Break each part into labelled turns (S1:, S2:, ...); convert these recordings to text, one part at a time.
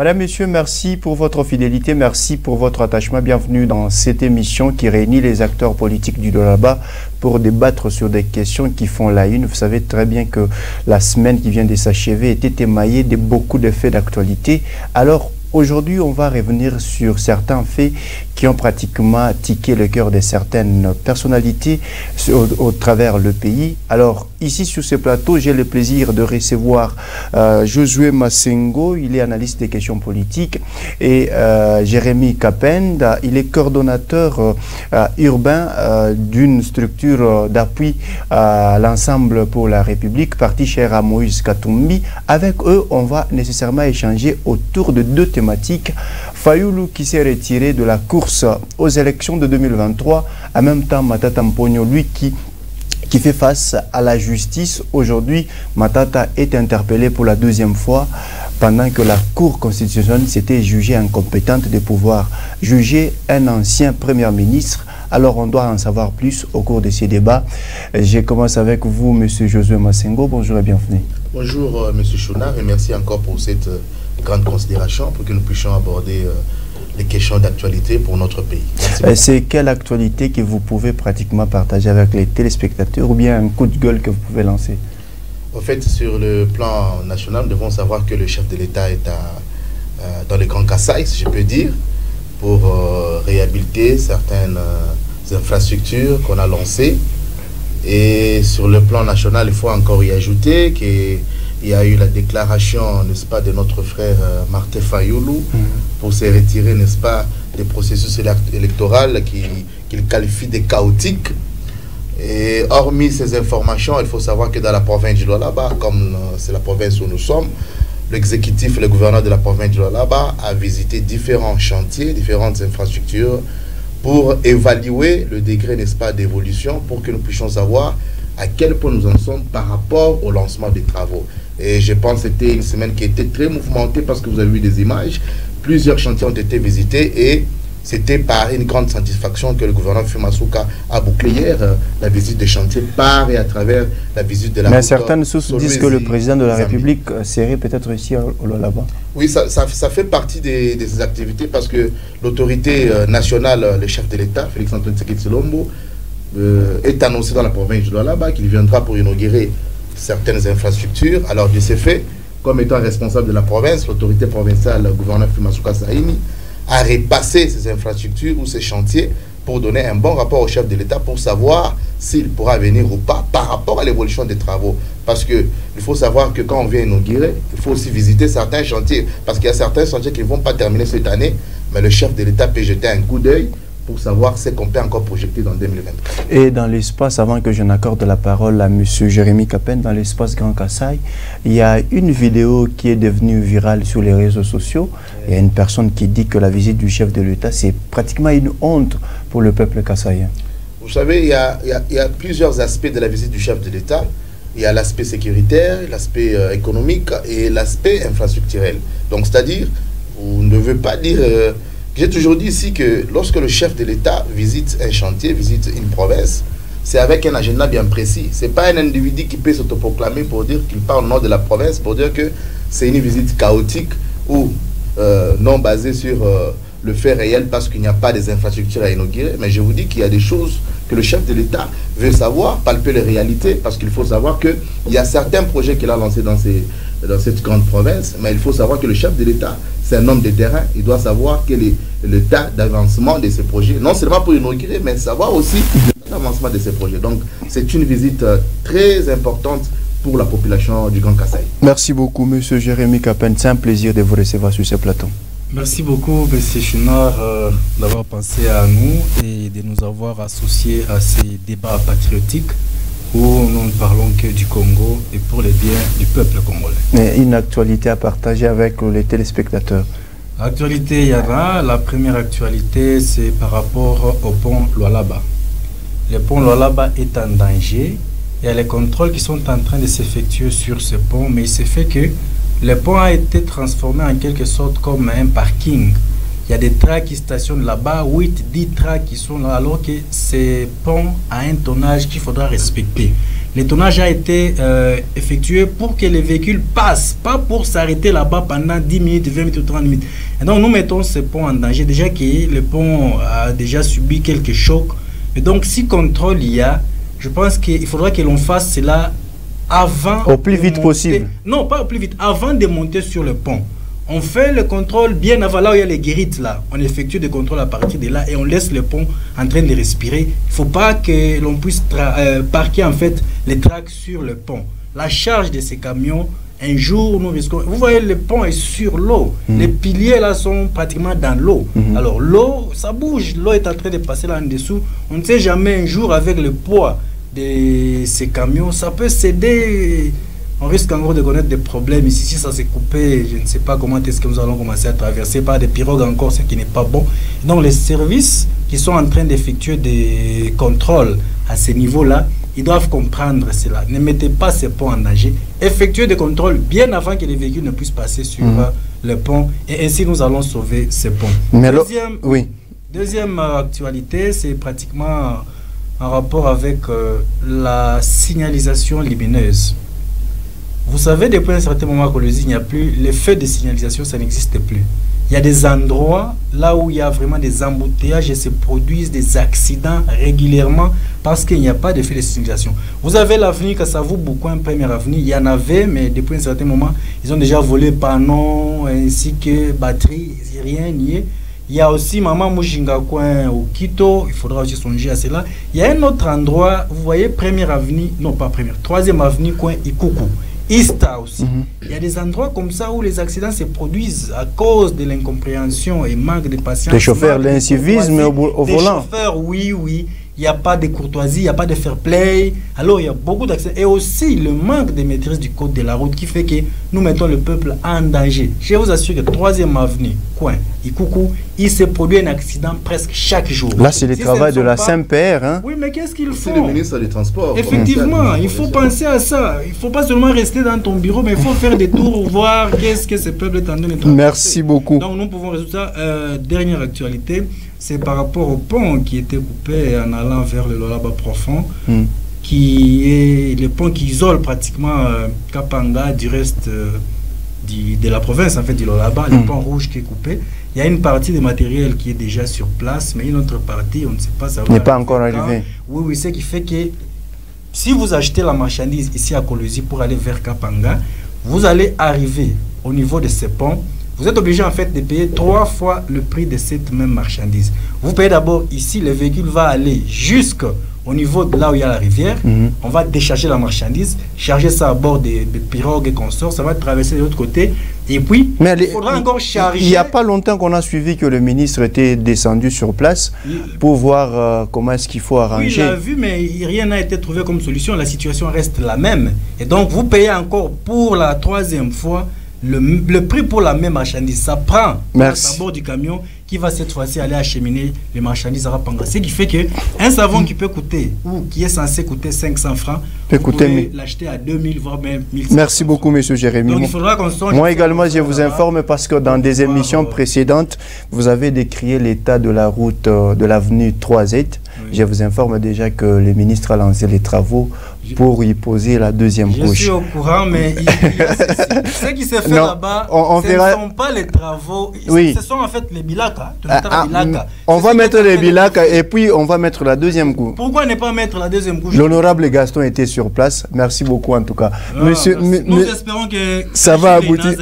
S1: Madame, Monsieur, merci pour votre fidélité, merci pour votre attachement. Bienvenue dans cette émission qui réunit les acteurs politiques du Lualaba pour débattre sur des questions qui font la une. Vous savez très bien que la semaine qui vient de s'achever était émaillée de beaucoup de faits d'actualité. Alors, aujourd'hui, on va revenir sur certains faits qui ont pratiquement tiqué le cœur de certaines personnalités au travers le pays. Alors, ici sur ce plateau, j'ai le plaisir de recevoir Josué Masengo, il est analyste des questions politiques, et Jérémy Kapenda, il est coordonnateur urbain d'une structure d'appui à l'ensemble pour la République, parti cher à Moïse Katumbi. Avec eux, on va nécessairement échanger autour de deux thématiques. Fayulu qui s'est retiré de la course aux élections de 2023, en même temps Matata Mponyo, lui qui fait face à la justice. Aujourd'hui, Matata est interpellé pour la deuxième fois pendant que la Cour constitutionnelle s'était jugée incompétente de pouvoir juger un ancien Premier ministre. Alors on doit en savoir plus au cours de ces débats. Je commence avec vous, Monsieur Josué Masengo. Bonjour et bienvenue.
S2: Bonjour, Monsieur Chounard, et merci encore pour cette grande considération pour que nous puissions aborder les questions d'actualité pour notre pays.
S1: C'est quelle actualité que vous pouvez pratiquement partager avec les téléspectateurs ou bien un coup de gueule que vous pouvez lancer?
S2: En fait, sur le plan national, nous devons savoir que le chef de l'État est dans le Grand Kasaï, si je peux dire, pour réhabiliter certaines infrastructures qu'on a lancées. Et sur le plan national, il faut encore y ajouter qu'il y a eu la déclaration, n'est-ce pas, de notre frère Martin Fayulu pour se retirer, n'est-ce pas, des processus électoraux qu'il qualifie de chaotiques. Et hormis ces informations, il faut savoir que dans la province du Lualaba, comme c'est la province où nous sommes, l'exécutif et le gouverneur de la province du Lualaba a visité différents chantiers, différentes infrastructures pour évaluer le degré, n'est-ce pas, d'évolution, pour que nous puissions savoir à quel point nous en sommes par rapport au lancement des travaux. Et je pense que c'était une semaine qui était très mouvementée parce que vous avez vu des images. Plusieurs chantiers ont été visités et c'était par une grande satisfaction que le gouverneur Fumasuka a bouclé hier la visite des chantiers par et à travers la visite de la...
S1: Mais certaines sources disent que le président de la République serait peut-être ici au Lualaba.
S2: Oui, ça fait partie des activités parce que l'autorité nationale, le chef de l'État, Félix-Antoine Tshisekedi Tshilombo, est annoncé dans la province du Lualaba qu'il viendra pour inaugurer certaines infrastructures. Alors, de ce fait, comme étant responsable de la province, l'autorité provinciale, le gouverneur Fumasuka Saini, a repassé ces infrastructures ou ces chantiers pour donner un bon rapport au chef de l'État pour savoir s'il pourra venir ou pas par rapport à l'évolution des travaux. Parce qu'il faut savoir que quand on vient inaugurer, il faut aussi visiter certains chantiers. Parce qu'il y a certains chantiers qui ne vont pas terminer cette année, mais le chef de l'État peut jeter un coup d'œil pour savoir ce qu'on peut encore projeter dans 2024.
S1: Et dans l'espace, avant que je n'accorde la parole à M. Jérémy Kapenda, dans l'espace Grand Kasaï, il y a une vidéo qui est devenue virale sur les réseaux sociaux. Il y a une personne qui dit que la visite du chef de l'État, c'est pratiquement une honte pour le peuple kassaïen.
S2: Vous savez, il y a plusieurs aspects de la visite du chef de l'État. Il y a l'aspect sécuritaire, l'aspect économique et l'aspect infrastructurel. Donc, c'est-à-dire, vous ne devez pas dire... J'ai toujours dit ici que lorsque le chef de l'État visite un chantier, visite une province, c'est avec un agenda bien précis. Ce n'est pas un individu qui peut s'autoproclamer pour dire qu'il parle au nom de la province, pour dire que c'est une visite chaotique ou non basée sur le fait réel parce qu'il n'y a pas des infrastructures à inaugurer. Mais je vous dis qu'il y a des choses que le chef de l'État veut savoir, palper les réalités, parce qu'il faut savoir qu'il y a certains projets qu'il a lancés dans cette grande province, mais il faut savoir que le chef de l'État, c'est un homme de terrain, il doit savoir quel est le tas d'avancement de ces projets, non seulement pour inaugurer, mais savoir aussi l'avancement de ces projets. Donc, c'est une visite très importante pour la population du Grand Kasaï.
S1: Merci beaucoup, M. Jérémy Kapenda. C'est un plaisir de vous recevoir sur ce plateau.
S3: Merci beaucoup, M. Chounard, d'avoir pensé à nous et de nous avoir associés à ces débats patriotiques où nous ne parlons que du Congo et pour les biens du peuple congolais.
S1: Et une actualité à partager avec les téléspectateurs.
S3: Actualité, il y en a. La première actualité, c'est par rapport au pont Lualaba. Le pont Lualaba est en danger. Il y a les contrôles qui sont en train de s'effectuer sur ce pont, mais il s'est fait que le pont a été transformé en quelque sorte comme un parking. Il y a des trains qui stationnent là-bas, 8-10 trains qui sont là, alors que ce pont a un tonnage qu'il faudra respecter. Le tonnage a été effectué pour que les véhicules passent, pas pour s'arrêter là-bas pendant 10 minutes, 20 minutes ou 30 minutes. Et donc nous mettons ce pont en danger. Déjà que le pont a déjà subi quelques chocs. Et donc si contrôle il y a, je pense qu'il faudra que l'on fasse cela avant...
S1: Au plus vite possible.
S3: Non, pas au plus vite, avant de monter sur le pont. On fait le contrôle bien avant, là où il y a les guérites, là. On effectue des contrôles à partir de là et on laisse le pont en train de respirer. Il ne faut pas que l'on puisse parquer en fait les tracks sur le pont. La charge de ces camions, un jour, nous risquons... Vous voyez, le pont est sur l'eau. Les piliers là sont pratiquement dans l'eau. Alors l'eau, ça bouge. L'eau est en train de passer là en dessous. On ne sait jamais un jour avec le poids de ces camions, ça peut céder. On risque encore de connaître des problèmes ici. Si ça s'est coupé, je ne sais pas comment est-ce que nous allons commencer à traverser par des pirogues encore, ce qui n'est pas bon. Donc les services qui sont en train d'effectuer des contrôles à ce niveau-là, ils doivent comprendre cela. Ne mettez pas ces ponts en danger. Effectuez des contrôles bien avant que les véhicules ne puissent passer sur le pont. Et ainsi, nous allons sauver ces ponts.
S1: Mais
S3: deuxième actualité, c'est pratiquement en rapport avec la signalisation lumineuse. Vous savez, depuis un certain moment à Kolwezi, il n'y a plus, les feux de signalisation, ça n'existe plus. Il y a des endroits là où il y a vraiment des embouteillages et se produisent des accidents régulièrement parce qu'il n'y a pas de feux de signalisation. Vous avez l'avenue Kassavou, Boukouin, première avenue, il y en avait, mais depuis un certain moment, ils ont déjà volé panneaux ainsi que batterie, rien n'y est. Il y a aussi Maman Mujinga Coin au Quito, il faudra aussi songer à cela. Il y a un autre endroit, vous voyez, première avenue, non pas première, troisième avenue, coin Ikuku. Ista aussi. Il y a des endroits comme ça où les accidents se produisent à cause de l'incompréhension et manque de patience.
S1: Des chauffeurs, l'incivisme au volant.
S3: Des chauffeurs, oui. Il n'y a pas de courtoisie, il n'y a pas de fair play. Alors il y a beaucoup d'accidents. Et aussi le manque de maîtrise du code de la route qui fait que nous mettons le peuple en danger. Je vous assure que 3e avenue, coin, Ikuku, il se produit un accident presque chaque jour.
S1: Là, c'est le travail de la SEMPR. Hein?
S3: Oui, mais qu'est-ce qu'ils font?
S2: C'est le ministre des Transports.
S3: Effectivement, il faut penser à ça. Il ne faut pas seulement rester dans ton bureau, mais il faut faire des tours, voir qu'est-ce que ce peuple est en train de faire.
S1: Merci beaucoup.
S3: Donc, nous pouvons résoudre ça. Dernière actualité, c'est par rapport au pont qui était coupé en allant vers le Lualaba profond, qui est le pont qui isole pratiquement Kapanga du reste de la province, en fait, du Lualaba, le pont rouge qui est coupé. Il y a une partie du matériel qui est déjà sur place, mais une autre partie, on ne sait pas, ça
S1: n'est pas encore arrivé.
S3: Oui, ce qui fait que si vous achetez la marchandise ici à Kolwezi pour aller vers Kapanga, vous allez arriver au niveau de ce pont. Vous êtes obligé en fait de payer 3 fois le prix de cette même marchandise. Vous payez d'abord ici, le véhicule va aller jusqu'au niveau de là où il y a la rivière. On va décharger la marchandise, charger ça à bord des pirogues et consorts, ça va traverser de l'autre côté. Et puis, il faudra encore charger.
S1: Il n'y a pas longtemps qu'on a suivi que le ministre était descendu sur place pour voir comment est-ce qu'il faut arranger.
S3: Oui, il a vu, mais rien n'a été trouvé comme solution. La situation reste la même. Et donc, vous payez encore pour la 3e fois le prix pour la même marchandise. Ça prend à bord du camion qui va cette fois-ci aller acheminer les marchandises à Rapanga. Ce qui fait qu'un savon qui peut coûter, ou qui est censé coûter 500 francs, vous pouvez l'acheter à 2000, voire même 1500.
S1: Merci beaucoup, M. Jérémy.
S3: Donc, il faudra qu'on songe.
S1: Moi également, je vous informe parce que dans des émissions précédentes, vous avez décrié l'état de la route de l'avenue 3Z. Oui. Je vous informe déjà que le ministre a lancé les travaux pour y poser la 2e couche.
S3: Je suis au courant, mais ce qui s'est fait là-bas, ce ne sont pas les travaux, ce sont en fait les bilaka.
S1: On va mettre les bilaka et puis on va mettre la 2e couche.
S3: Pourquoi ne pas mettre la 2e couche?
S1: L'honorable Gaston était sur place. Merci beaucoup en tout cas.
S3: Nous espérons que
S1: ça va aboutir.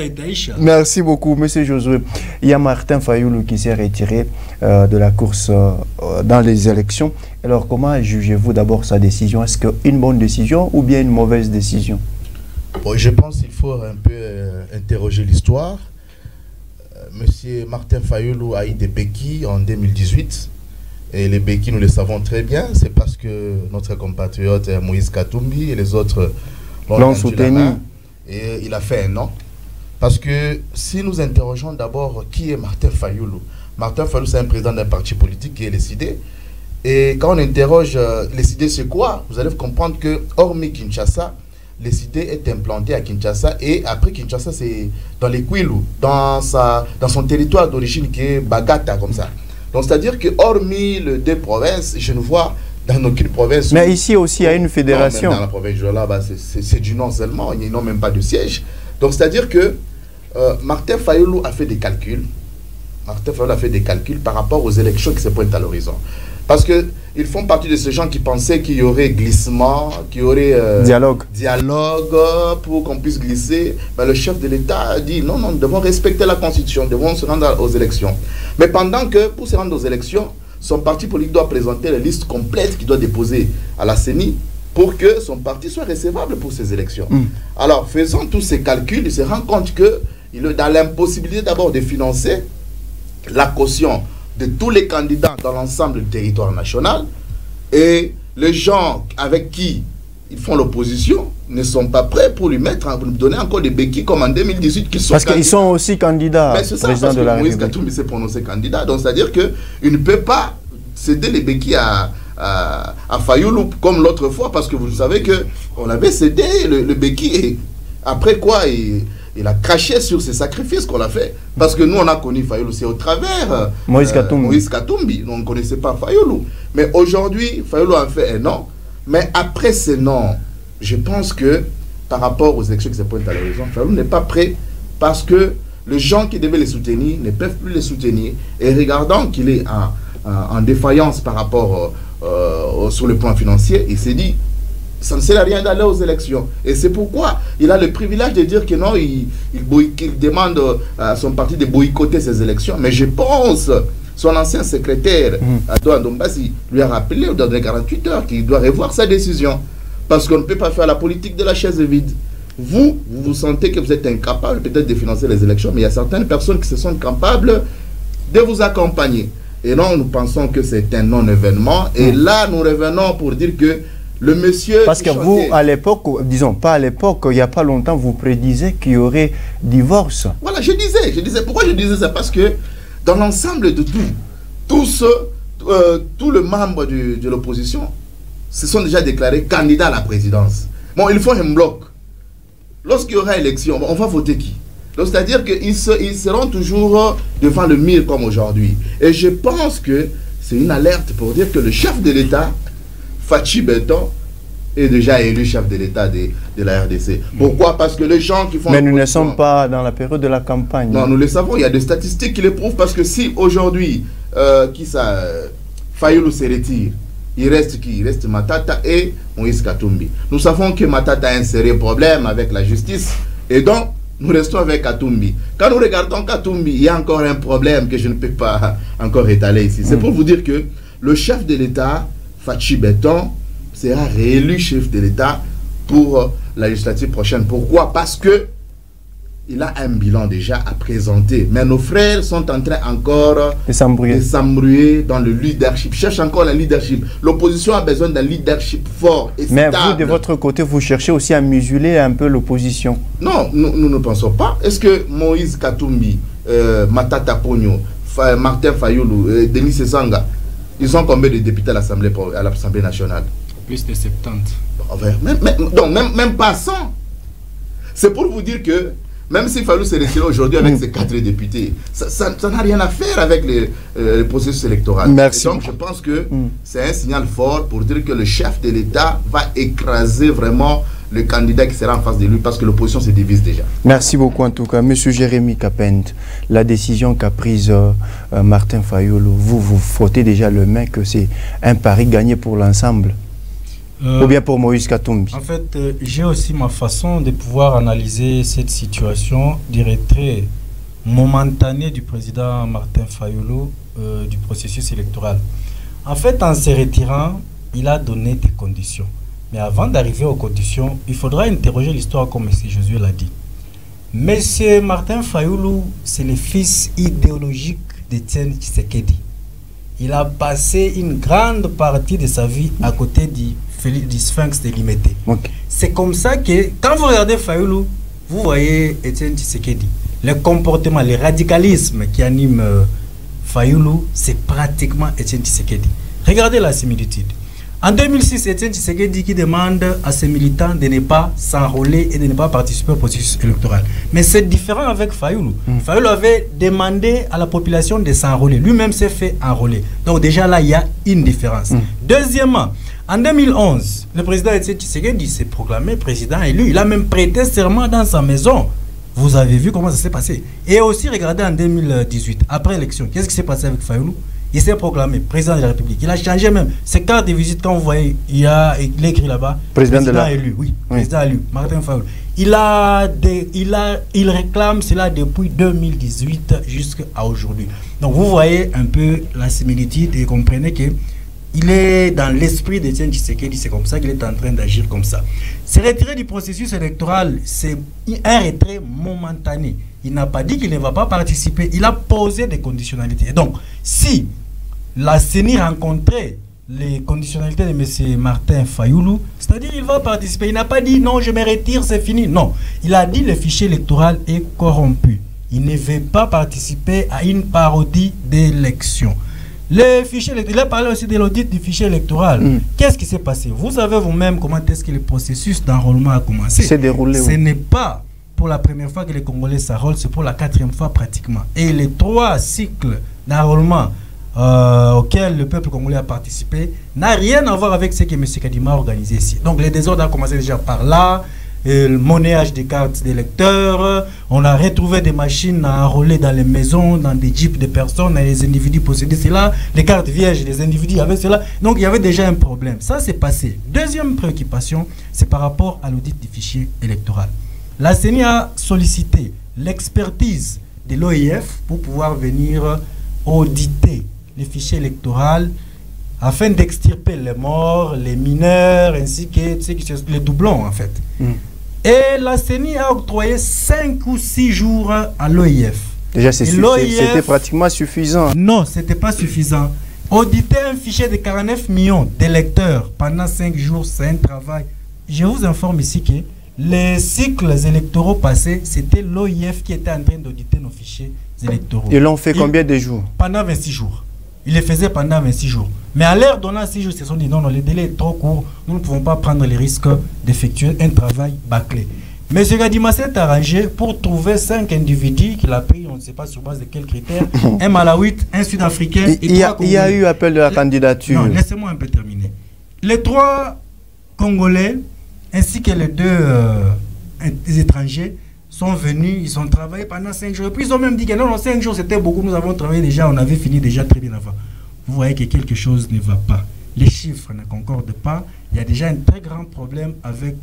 S1: Merci beaucoup, Monsieur Josué. Il y a Martin Fayoulou qui s'est retiré de la course dans les élections. Alors, comment jugez-vous d'abord sa décision? Est-ce qu'une bonne décision ou bien une mauvaise décision?
S2: Bon, je pense qu'il faut un peu interroger l'histoire. Monsieur Martin Fayoulou a eu des béquilles en 2018. Et les béquilles, nous le savons très bien. C'est parce que notre compatriote Moïse Katumbi et les autres l'ont soutenu. Et il a fait un non. Parce que si nous interrogeons d'abord qui est Martin Fayoulou, Martin Fayoulou, c'est un président d'un parti politique qui est décidé. Et quand on interroge les idées, c'est quoi? Vous allez comprendre que, hormis Kinshasa, les idées est implantée à Kinshasa. Et après Kinshasa, c'est dans les Kwilu, dans son territoire d'origine qui est Bagata, comme ça. Donc, c'est-à-dire que, hormis les 2 provinces, je ne vois dans aucune province.
S1: Mais ici aussi, il y a une fédération.
S2: Non, dans la province du Lualaba, c'est du nom seulement, ils n'ont même pas de siège. Donc, c'est-à-dire que Martin Fayulu a fait des calculs. Martin Fayulu a fait des calculs par rapport aux élections qui se pointent à l'horizon. Parce qu'ils font partie de ces gens qui pensaient qu'il y aurait glissement, qu'il y aurait dialogue pour qu'on puisse glisser. Mais le chef de l'État a dit non, nous devons respecter la Constitution, nous devons se rendre aux élections. Mais pendant que, pour se rendre aux élections, son parti politique doit présenter les listes complètes qu'il doit déposer à la CENI pour que son parti soit recevable pour ces élections. Alors, faisant tous ces calculs, il se rend compte qu'il est dans l'impossibilité d'abord de financer la caution de tous les candidats dans l'ensemble du territoire national, et les gens avec qui ils font l'opposition ne sont pas prêts pour lui donner encore des béquilles comme en 2018 qui sont
S1: parce qu'ils sont aussi candidats.
S2: Mais c'est ça, parce que Moïse Katumbi s'est prononcé candidat, donc c'est-à-dire qu'il ne peut pas céder les béquilles à Fayulu comme l'autre fois, parce que vous savez qu'on avait cédé le béquille et après quoi il a craché sur ses sacrifices qu'on a fait. Parce que nous, on a connu Fayulu, c'est au travers
S1: Moïse
S2: Katumbi. On ne connaissait pas Fayulu. Mais aujourd'hui, Fayulu a fait un nom. Mais après ce nom, je pense que par rapport aux élections qui se pointent à l'horizon, Fayulu n'est pas prêt parce que les gens qui devaient les soutenir ne peuvent plus les soutenir. Et regardant qu'il est en défaillance par rapport sur le plan financier, il s'est dit ça ne sert à rien d'aller aux élections. Et c'est pourquoi il a le privilège de dire que non, il demande à son parti de boycotter ces élections. Mais je pense, son ancien secrétaire, Adouan Dombasi, lui a rappelé dans les 48 heures qu'il doit revoir sa décision. Parce qu'on ne peut pas faire la politique de la chaise vide. Vous sentez que vous êtes incapable peut-être de financer les élections, mais il y a certaines personnes qui se sentent capables de vous accompagner. Et non, nous pensons que c'est un non-événement. Et là, nous revenons pour dire que le monsieur...
S1: Parce que vous, à l'époque, disons pas à l'époque, il n'y a pas longtemps, vous prédisez qu'il y aurait divorce.
S2: Voilà, je disais. Pourquoi je disais ça? Parce que dans l'ensemble de tous les membres de l'opposition se sont déjà déclarés candidats à la présidence. Bon, il faut un bloc. Lorsqu'il y aura élection, on va voter qui? C'est-à-dire qu'ils seront toujours devant le mur comme aujourd'hui. Et je pense que c'est une alerte pour dire que le chef de l'État, Fachi Beton, est déjà élu chef de l'État de la RDC. Pourquoi? Parce que les gens qui font...
S1: Mais nous ne sommes pas dans la période de la campagne.
S2: Non, nous le savons, il y a des statistiques qui le prouvent, parce que si aujourd'hui, Fayulu se retire, il reste qui? Il reste Matata et Moïse Katumbi. Nous savons que Matata a un sérieux problème avec la justice, et donc nous restons avec Katumbi. Quand nous regardons Katumbi, il y a encore un problème que je ne peux pas encore étaler ici. C'est pour vous dire que le chef de l'État, Fachi Beton, sera réélu chef de l'État pour la législative prochaine. Pourquoi? Parce que il a un bilan déjà à présenter. Mais nos frères sont en train encore de s'embrouiller dans le leadership. Cherche encore le leadership. L'opposition a besoin d'un leadership fort et
S1: mais
S2: stable.
S1: vous, de votre côté, vous cherchez aussi à museler un peu l'opposition.
S2: Non, nous ne pensons pas. Est-ce que Moïse Katumbi, Matata Pogno, Martin Fayulu, Denis Sesanga, ils ont combien de députés à l'Assemblée nationale?
S3: Plus de 70.
S2: Donc, même pas 100. C'est pour vous dire que même s'il fallait se retirer aujourd'hui avec ces 4 députés, ça n'a rien à faire avec le processus électoral.
S1: Merci.
S2: Et donc, je pense que c'est un signal fort pour dire que le chef de l'État va écraser vraiment le candidat qui sera en face de lui, parce que l'opposition se divise déjà.
S1: Merci beaucoup en tout cas. Monsieur Jérémy Kapent, la décision qu'a prise Martin Fayulu, vous frottez déjà le main que c'est un pari gagné pour l'ensemble, ou bien pour Moïse Katumbi?
S3: En fait, j'ai aussi ma façon de pouvoir analyser cette situation du retrait momentané du président Martin Fayulu du processus électoral. En fait, en se retirant, il a donné des conditions. Mais avant d'arriver aux conditions, il faudra interroger l'histoire comme M. Josué l'a dit. M. Martin Fayulu, c'est le fils idéologique d'Étienne Tshisekedi. Il a passé une grande partie de sa vie à côté du Sphinx de Limete. Okay. C'est comme ça que, quand vous regardez Fayulu, vous voyez Étienne Tshisekedi. Le comportement, le radicalisme qui anime Fayulu, c'est pratiquement Étienne Tshisekedi. Regardez la similitude. En 2006, Étienne Tshisekedi qui demande à ses militants de ne pas s'enrôler et de ne pas participer au processus électoral. Mais c'est différent avec Fayoulou. Fayoulou avait demandé à la population de s'enrôler. Lui-même s'est fait enrôler. Donc déjà là, il y a une différence. Deuxièmement, en 2011, le président Étienne Tshisekedi s'est proclamé président élu. Il a même prêté serment dans sa maison. Vous avez vu comment ça s'est passé. Et aussi, regardez en 2018, après l'élection, qu'est-ce qui s'est passé avec Fayoulou? Il s'est proclamé président de la République. Il a changé même ses cartes de visite. Quand vous voyez, il est écrit là-bas
S1: président de la...
S3: élu. Oui, président élu, Martin Fayoulou. Il réclame cela depuis 2018 jusqu'à aujourd'hui. Donc vous voyez un peu la similitude et comprenez que il est dans l'esprit d'Étienne Tshisekedi. C'est comme ça qu'il est en train d'agir comme ça. Se retirer du processus électoral, c'est un retrait momentané. Il n'a pas dit qu'il ne va pas participer. Il a posé des conditionnalités. Donc, si la CENI rencontrait les conditionnalités de M. Martin Fayoulou, c'est-à-dire il va participer. Il n'a pas dit non, je me retire, c'est fini. Non. Il a dit le fichier électoral est corrompu. Il ne veut pas participer à une parodie d'élection. Le fichier électoral, il a parlé aussi de l'audit du fichier électoral. Qu'est-ce qui s'est passé? Vous savez vous-même comment est-ce que le processus d'enrôlement a commencé.
S1: C'est déroulé.
S3: Ce n'est pas pour la première fois que les Congolais s'enrôlent, c'est pour la 4e fois pratiquement. Et les 3 cycles d'enrôlement auxquels le peuple congolais a participé n'a rien à voir avec ce que M. Kadima a organisé ici. Donc les désordres ont commencé déjà par là. Le monnayage des cartes d'électeurs, on a retrouvé des machines à enrôler dans les maisons, dans des jeeps de personnes, et les individus possédaient cela, les cartes vierges, les individus avaient cela. Donc il y avait déjà un problème. Ça s'est passé. Deuxième préoccupation, c'est par rapport à l'audit du fichier électoral. La CENI a sollicité l'expertise de l'OIF pour pouvoir venir auditer les fichiers électoraux afin d'extirper les morts, les mineurs, ainsi que les doublons en fait. Et la CENI a octroyé 5 ou 6 jours à l'OIF.
S1: Déjà, c'était pratiquement suffisant.
S3: Non, ce n'était pas suffisant. Auditer un fichier de 49 millions d'électeurs pendant 5 jours, c'est un travail. Je vous informe ici que les cycles électoraux passés, c'était l'OIF qui était en train d'auditer nos fichiers électoraux.
S1: Ils l'ont fait combien de jours?
S3: Pendant 26 jours. Il les faisait pendant 26 jours. Mais à l'air donnant 6 jours, ils se sont dit non, le délai est trop court. Nous ne pouvons pas prendre les risques d'effectuer un travail bâclé. M. Kadima s'est arrangé pour trouver 5 individus qu'il a pris, on ne sait pas sur base de quels critères, un Malawite, un Sud-Africain et 3 Congolais.
S1: Il y a eu appel de la candidature.
S3: Non, laissez-moi un peu terminer. Les 3 Congolais ainsi que les 2 étrangers sont venus, ils ont travaillé pendant 5 jours. Et puis ils ont même dit que non, 5 jours c'était beaucoup, nous avons travaillé déjà, on avait fini déjà très bien avant. Vous voyez que quelque chose ne va pas. Les chiffres ne concordent pas. Il y a déjà un très grand problème avec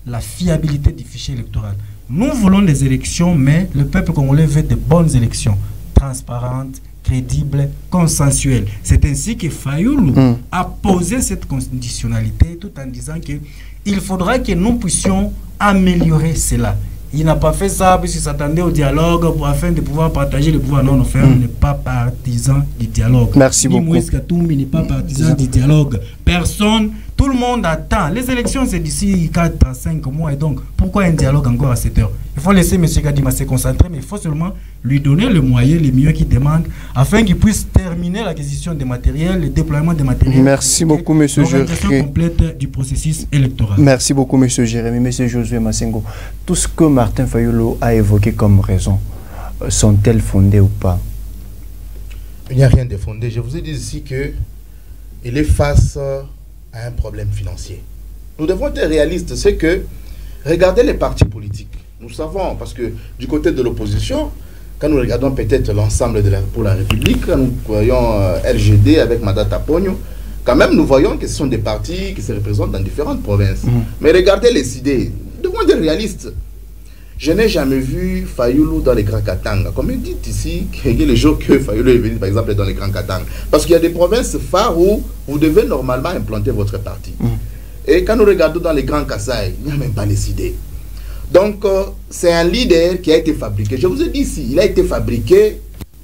S3: la fiabilité du fichier électoral. Nous voulons des élections, mais le peuple congolais veut de bonnes élections, transparentes, crédibles, consensuelles. C'est ainsi que Fayoulou a posé cette conditionnalité tout en disant qu'il faudra que nous puissions améliorer cela. Il n'a pas fait ça puisqu'il s'attendait au dialogue afin de pouvoir partager le pouvoir. Non, on n'est pas partisan du dialogue.
S1: Merci beaucoup.
S3: Moïse Katumbi n'est pas partisan du dialogue. Personne, tout le monde attend. Les élections, c'est d'ici 4 à 5 mois. Et donc, pourquoi un dialogue encore à 7 heures? Il faut laisser M. Kadima se concentrer, mais il faut seulement lui donner le moyen, les mieux qu'il demande, afin qu'il puisse terminer l'acquisition des matériels, le déploiement des matériels.
S1: Merci beaucoup, M. Jérémy.
S3: L'organisation complète du processus électoral.
S1: Merci beaucoup, M. Jérémy. M. Josué Massengo, tout ce que Martin Fayoulou a évoqué comme raison, sont-elles fondées ou pas?
S2: Il n'y a rien de fondé. Je vous ai dit ici qu'il est face à un problème financier. Nous devons être réalistes. C'est que, regardez les partis politiques. Nous savons, parce que du côté de l'opposition, quand nous regardons peut-être l'ensemble pour la République, quand nous voyons LGD avec Madata Pogno, quand même nous voyons que ce sont des partis qui se représentent dans différentes provinces. Mais regardez les idées. Nous devons être réalistes. Je n'ai jamais vu Fayoulou dans les Grands Katanga. Comme il dit ici, le jour que Fayoulou est venu, par exemple, dans les Grands Katanga. Parce qu'il y a des provinces phares où vous devez normalement implanter votre parti. Et quand nous regardons dans les Grands Kasaï, il n'y a même pas les idées. Donc, c'est un leader qui a été fabriqué. Je vous ai dit ici, il a été fabriqué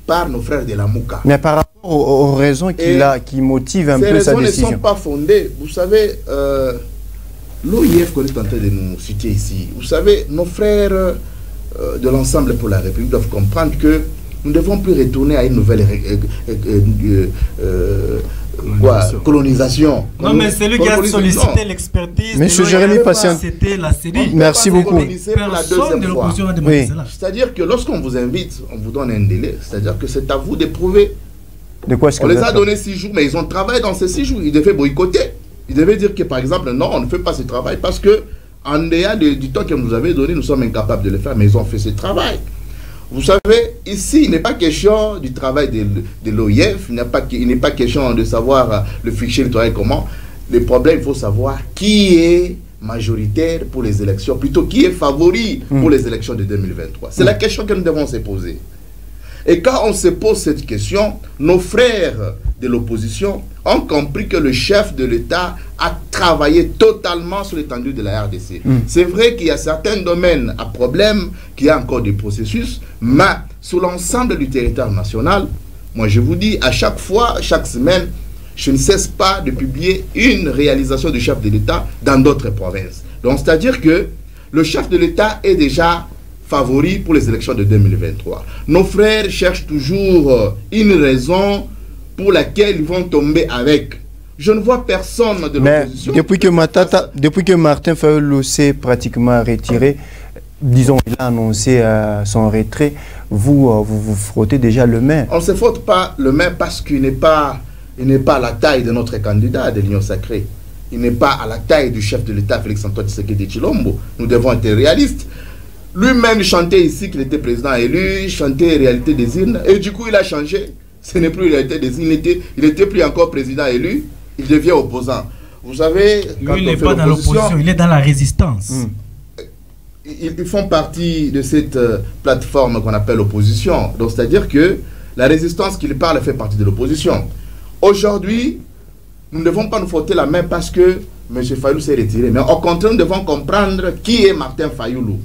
S2: par nos frères de la Mouka.
S1: Mais par rapport aux raisons qui motivent un peu sa décision.
S2: Ces raisons ne sont pas fondées. Vous savez, l'OIF qu'on est en train de nous citer ici, vous savez, nos frères de l'ensemble pour la République doivent comprendre que nous ne devons plus retourner à une nouvelle colonisation.
S3: Non, mais c'est lui qui a sollicité l'expertise.
S1: Monsieur Jérémy Patient.
S3: C'était la série.
S1: Merci beaucoup.
S3: Personne de l'opposition n'a demandé cela.
S2: C'est-à-dire que lorsqu'on vous invite, on vous donne un délai. C'est-à-dire que c'est à vous d'éprouver.
S1: De quoi est-ce
S2: on les a donné 6 jours, mais ils ont travaillé dans ces 6 jours. Ils devaient boycotter. Ils devaient dire que, par exemple, non, on ne fait pas ce travail parce que, en dehors du temps qu'ils nous avaient donné, nous sommes incapables de le faire, mais ils ont fait ce travail. Vous savez, ici, il n'est pas question du travail de l'OIF, il n'est pas question de savoir le fichier électoral comment. Le problème, il faut savoir qui est majoritaire pour les élections, plutôt qui est favori pour les élections de 2023. C'est la question que nous devons se poser. Et quand on se pose cette question, nos frères de l'opposition ont compris que le chef de l'État a travaillé totalement sur l'étendue de la RDC. C'est vrai qu'il y a certains domaines à problème, qu'il y a encore des processus, mais sur l'ensemble du territoire national, moi je vous dis, à chaque fois, chaque semaine, je ne cesse pas de publier une réalisation du chef de l'État dans d'autres provinces. Donc c'est-à-dire que le chef de l'État est déjà favori pour les élections de 2023. Nos frères cherchent toujours une raison pour laquelle ils vont tomber avec. Je ne vois personne de l'opposition.
S1: Depuis que Martin Fayulu s'est pratiquement retiré, disons, il a annoncé son retrait, vous frottez déjà le main.
S2: On ne se frotte pas le main parce qu'il n'est pas à la taille de notre candidat de l'Union sacrée. Il n'est pas à la taille du chef de l'État, Félix-Antoine Tshisekedi Tshilombo. Nous devons être réalistes. Lui-même chantait ici qu'il était président élu, chantait réalité des urnes, et du coup il a changé. Ce n'est plus réalité des urnes, il n'était plus encore président élu, il devient opposant. Vous savez,
S3: quand lui, il n'est pas dans l'opposition, il est dans la résistance.
S2: Ils font partie de cette plateforme qu'on appelle l'opposition. Donc c'est-à-dire que la résistance qu'il parle fait partie de l'opposition. Aujourd'hui, nous ne devons pas nous frotter la main parce que M. Fayulu s'est retiré. Mais au contraire, nous devons comprendre qui est Martin Fayulu.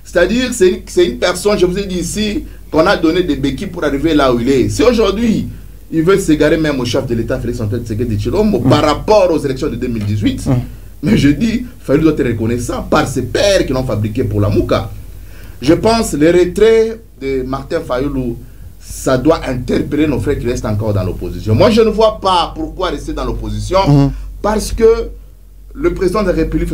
S2: C'est-à-dire que c'est une personne, je vous ai dit ici, qu'on a donné des béquilles pour arriver là où il est. Si aujourd'hui, il veut s'égarer même au chef de l'État, Félix-Antoine Tshisekedi Tshilombo, par rapport aux élections de 2018, mais je dis, Fayulu doit être reconnaissant par ses pairs qui l'ont fabriqué pour la Mouka. Je pense que le retrait de Martin Fayulu, ça doit interpeller nos frères qui restent encore dans l'opposition. Moi, je ne vois pas pourquoi rester dans l'opposition, parce que le président de la République,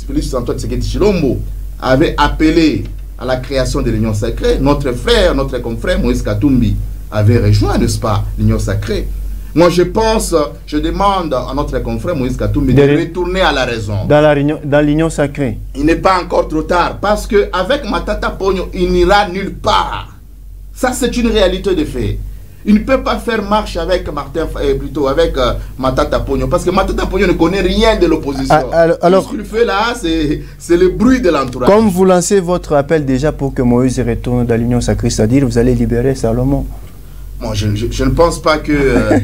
S2: Félix-Antoine Tshisekedi Tshilombo, avait appelé à la création de l'Union sacrée. Notre frère, notre confrère Moïse Katumbi avait rejoint, n'est-ce pas, l'Union sacrée. Moi, je pense, je demande à notre confrère Moïse Katumbi de retourner à la raison.
S1: Dans l'Union sacrée.
S2: Il n'est pas encore trop tard, parce qu'avec Matata Pogno, il n'ira nulle part. Ça, c'est une réalité de fait. Il ne peut pas faire marche avec Matata Pogno, parce que Matata Pogno ne connaît rien de l'opposition.
S1: Alors,
S2: ce qu'il fait là, c'est le bruit de l'entourage.
S1: Comme vous lancez votre appel déjà pour que Moïse retourne dans l'Union sacrée, c'est-à-dire vous allez libérer Salomon.
S2: Moi, je ne pense pas que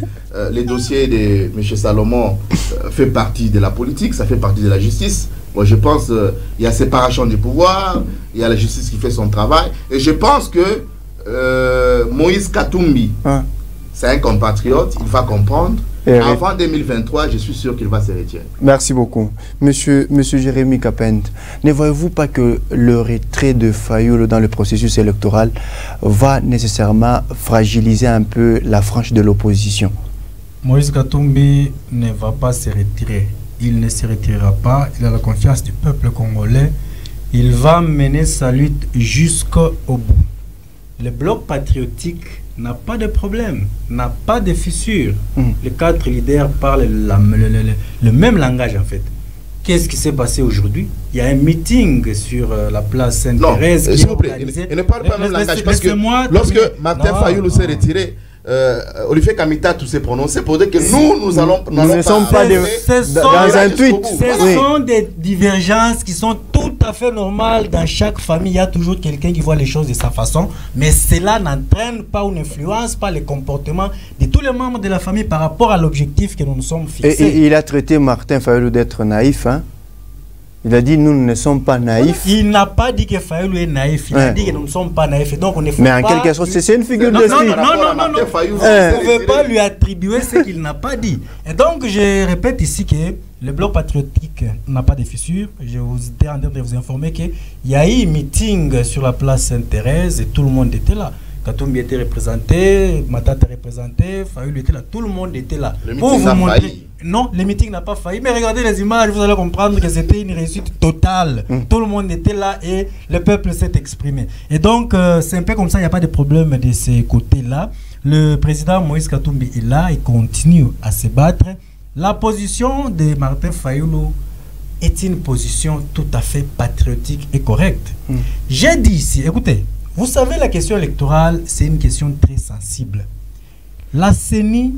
S2: les dossiers de M. Salomon fait partie de la politique, ça fait partie de la justice. Moi, je pense qu'il y a séparation du pouvoir, il y a la justice qui fait son travail, et je pense que Moïse Katumbi, c'est un compatriote, il va comprendre. Avant 2023, je suis sûr qu'il va se retirer.
S1: Merci beaucoup. Monsieur Jérémy Kapend, ne voyez-vous pas que le retrait de Fayulu dans le processus électoral va nécessairement fragiliser un peu la frange de l'opposition?
S3: Moïse Katumbi ne va pas se retirer. Il ne se retirera pas. Il a la confiance du peuple congolais. Il va mener sa lutte jusqu'au bout. Le bloc patriotique n'a pas de problème, n'a pas de fissure. Les 4 leaders parlent le même langage en fait. Qu'est-ce qui s'est passé aujourd'hui? Il y a un meeting sur la place Sainte-Thérèse.
S2: S'il vous plaît, il ne parle pas le même langage parce que lorsque Martin Fayulu s'est retiré, Olivier Kamita tout s'est prononcé pour dire que nous allons...
S1: Nous ne sommes pas dans un tweet.
S3: Ce sont des divergences qui sont tout à fait normales. Dans chaque famille, il y a toujours quelqu'un qui voit les choses de sa façon. Mais cela n'entraîne pas ou n'influence pas le comportement de tous les membres de la famille par rapport à l'objectif que nous nous sommes fixés.
S1: Et il a traité Martin Fayulu d'être naïf, hein? Il a dit nous ne sommes pas naïfs.
S3: Il n'a pas dit que Fayulu est naïf. Il a dit que nous ne sommes pas naïfs. Donc on ne faut
S1: mais en quelque sorte, c'est une figure de style.
S3: Non. Vous ne pouvez pas lui attribuer ce qu'il n'a pas dit. Et donc je répète ici que le bloc patriotique n'a pas de fissures. Je vous étais en train de vous informer qu'il y a eu un meeting sur la place Sainte-Thérèse et tout le monde était là. Katumbi était représenté, Matata représenté, Fayulu était là, tout le monde était là.
S2: Le meeting n'a pas failli.
S3: Non, le meeting n'a pas failli, mais regardez les images, vous allez comprendre que c'était une réussite totale. Tout le monde était là et le peuple s'est exprimé. Et donc, c'est un peu comme ça, il n'y a pas de problème de ces côtés-là. Le président Moïse Katumbi est là, il continue à se battre. La position de Martin Fayulu est une position tout à fait patriotique et correcte. J'ai dit ici, écoutez, vous savez, la question électorale, c'est une question très sensible. La CENI,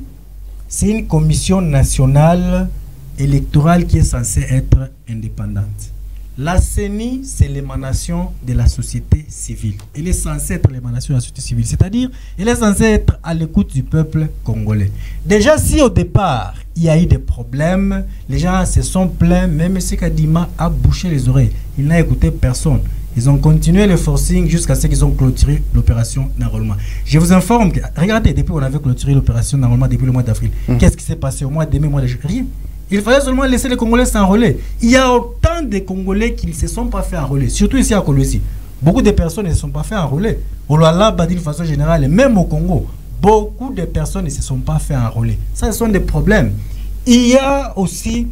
S3: c'est une commission nationale électorale qui est censée être indépendante. La CENI, c'est l'émanation de la société civile. Elle est censée être l'émanation de la société civile, c'est-à-dire elle est censée être à l'écoute du peuple congolais. Déjà, si au départ, il y a eu des problèmes, les gens se sont plaints, même si Kadima a bouché les oreilles. Il n'a écouté personne. Ils ont continué le forcing jusqu'à ce qu'ils ont clôturé l'opération d'enrôlement. Je vous informe que, regardez, depuis qu'on avait clôturé l'opération d'enrôlement depuis le mois d'avril, qu'est-ce qui s'est passé au mois de mai, mois de juillet? Rien. Il fallait seulement laisser les Congolais s'enrôler. Il y a autant de Congolais qui ne se sont pas fait enrôler, surtout ici à Kolwezi. Beaucoup de personnes ne se sont pas fait enrôler. Au Lualaba, d'une façon générale, et même au Congo, beaucoup de personnes ne se sont pas fait enrôler. Ça, ce sont des problèmes. Il y a aussi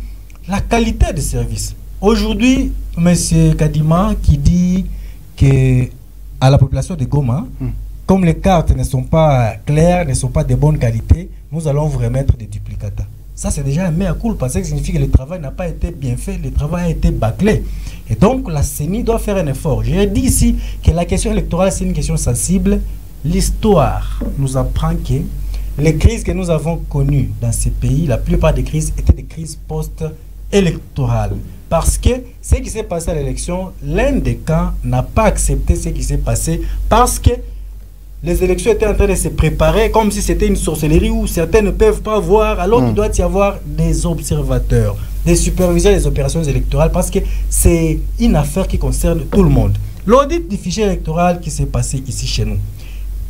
S3: la qualité de service. Aujourd'hui, M. Kadima qui dit que à la population de Goma, comme les cartes ne sont pas claires, ne sont pas de bonne qualité, nous allons vous remettre des duplicata. Ça, c'est déjà un mea culpa, parce que ça signifie que le travail n'a pas été bien fait, le travail a été bâclé. Et donc, la CENI doit faire un effort. J'ai dit ici que la question électorale, c'est une question sensible. L'histoire nous apprend que les crises que nous avons connues dans ces pays, la plupart des crises étaient des crises post-électorales. Parce que ce qui s'est passé à l'élection, l'un des camps n'a pas accepté ce qui s'est passé parce que les élections étaient en train de se préparer comme si c'était une sorcellerie où certains ne peuvent pas voir, alors qu'il doit y avoir des observateurs, des superviseurs des opérations électorales parce que c'est une affaire qui concerne tout le monde. L'audit du fichier électoral qui s'est passé ici chez nous,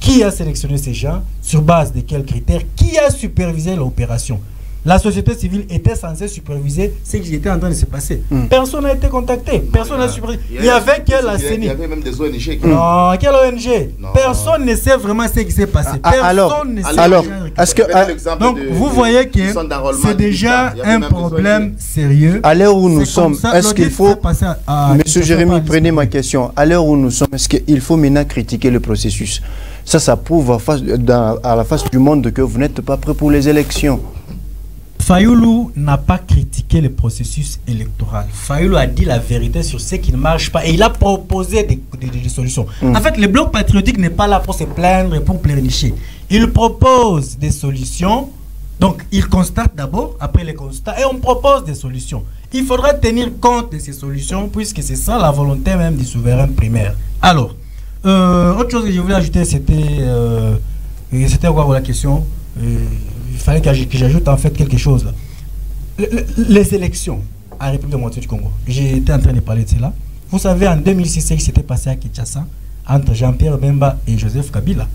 S3: qui a sélectionné ces gens, sur base de quels critères, qui a supervisé l'opération? La société civile était censée superviser ce qui était en train de se passer. Personne n'a été contacté. Personne n'a supervisé. Il y avait que la CENI.
S2: Il y avait même des ONG.
S3: Non, quelle ONG? Personne ne sait vraiment ce qui s'est passé. Personne ne sait.
S1: Alors, est-ce que
S3: donc vous voyez que c'est déjà un problème sérieux.
S1: À l'heure où nous sommes, est-ce qu'il faut, Monsieur Jérémy, prenez ma question. À l'heure où nous sommes, est-ce qu'il faut maintenant critiquer le processus? Ça prouve à la face du monde que vous n'êtes pas prêt pour les élections.
S3: Fayulu n'a pas critiqué le processus électoral. Fayulu a dit la vérité sur ce qui ne marche pas et il a proposé des solutions. En fait, le bloc patriotique n'est pas là pour se plaindre et pour pleurnicher. Il propose des solutions. Donc, il constate d'abord, après les constats, et on propose des solutions. Il faudra tenir compte de ces solutions puisque c'est ça la volonté même du souverain primaire. Alors, autre chose que je voulais ajouter, c'était quoi la question? Il fallait que j'ajoute en fait quelque chose là. Les élections à la République démocratique du Congo, j'étais en train de parler de cela. Vous savez, en 2006, ce qui s'était passé à Kinshasa entre Jean-Pierre Bemba et Joseph Kabila.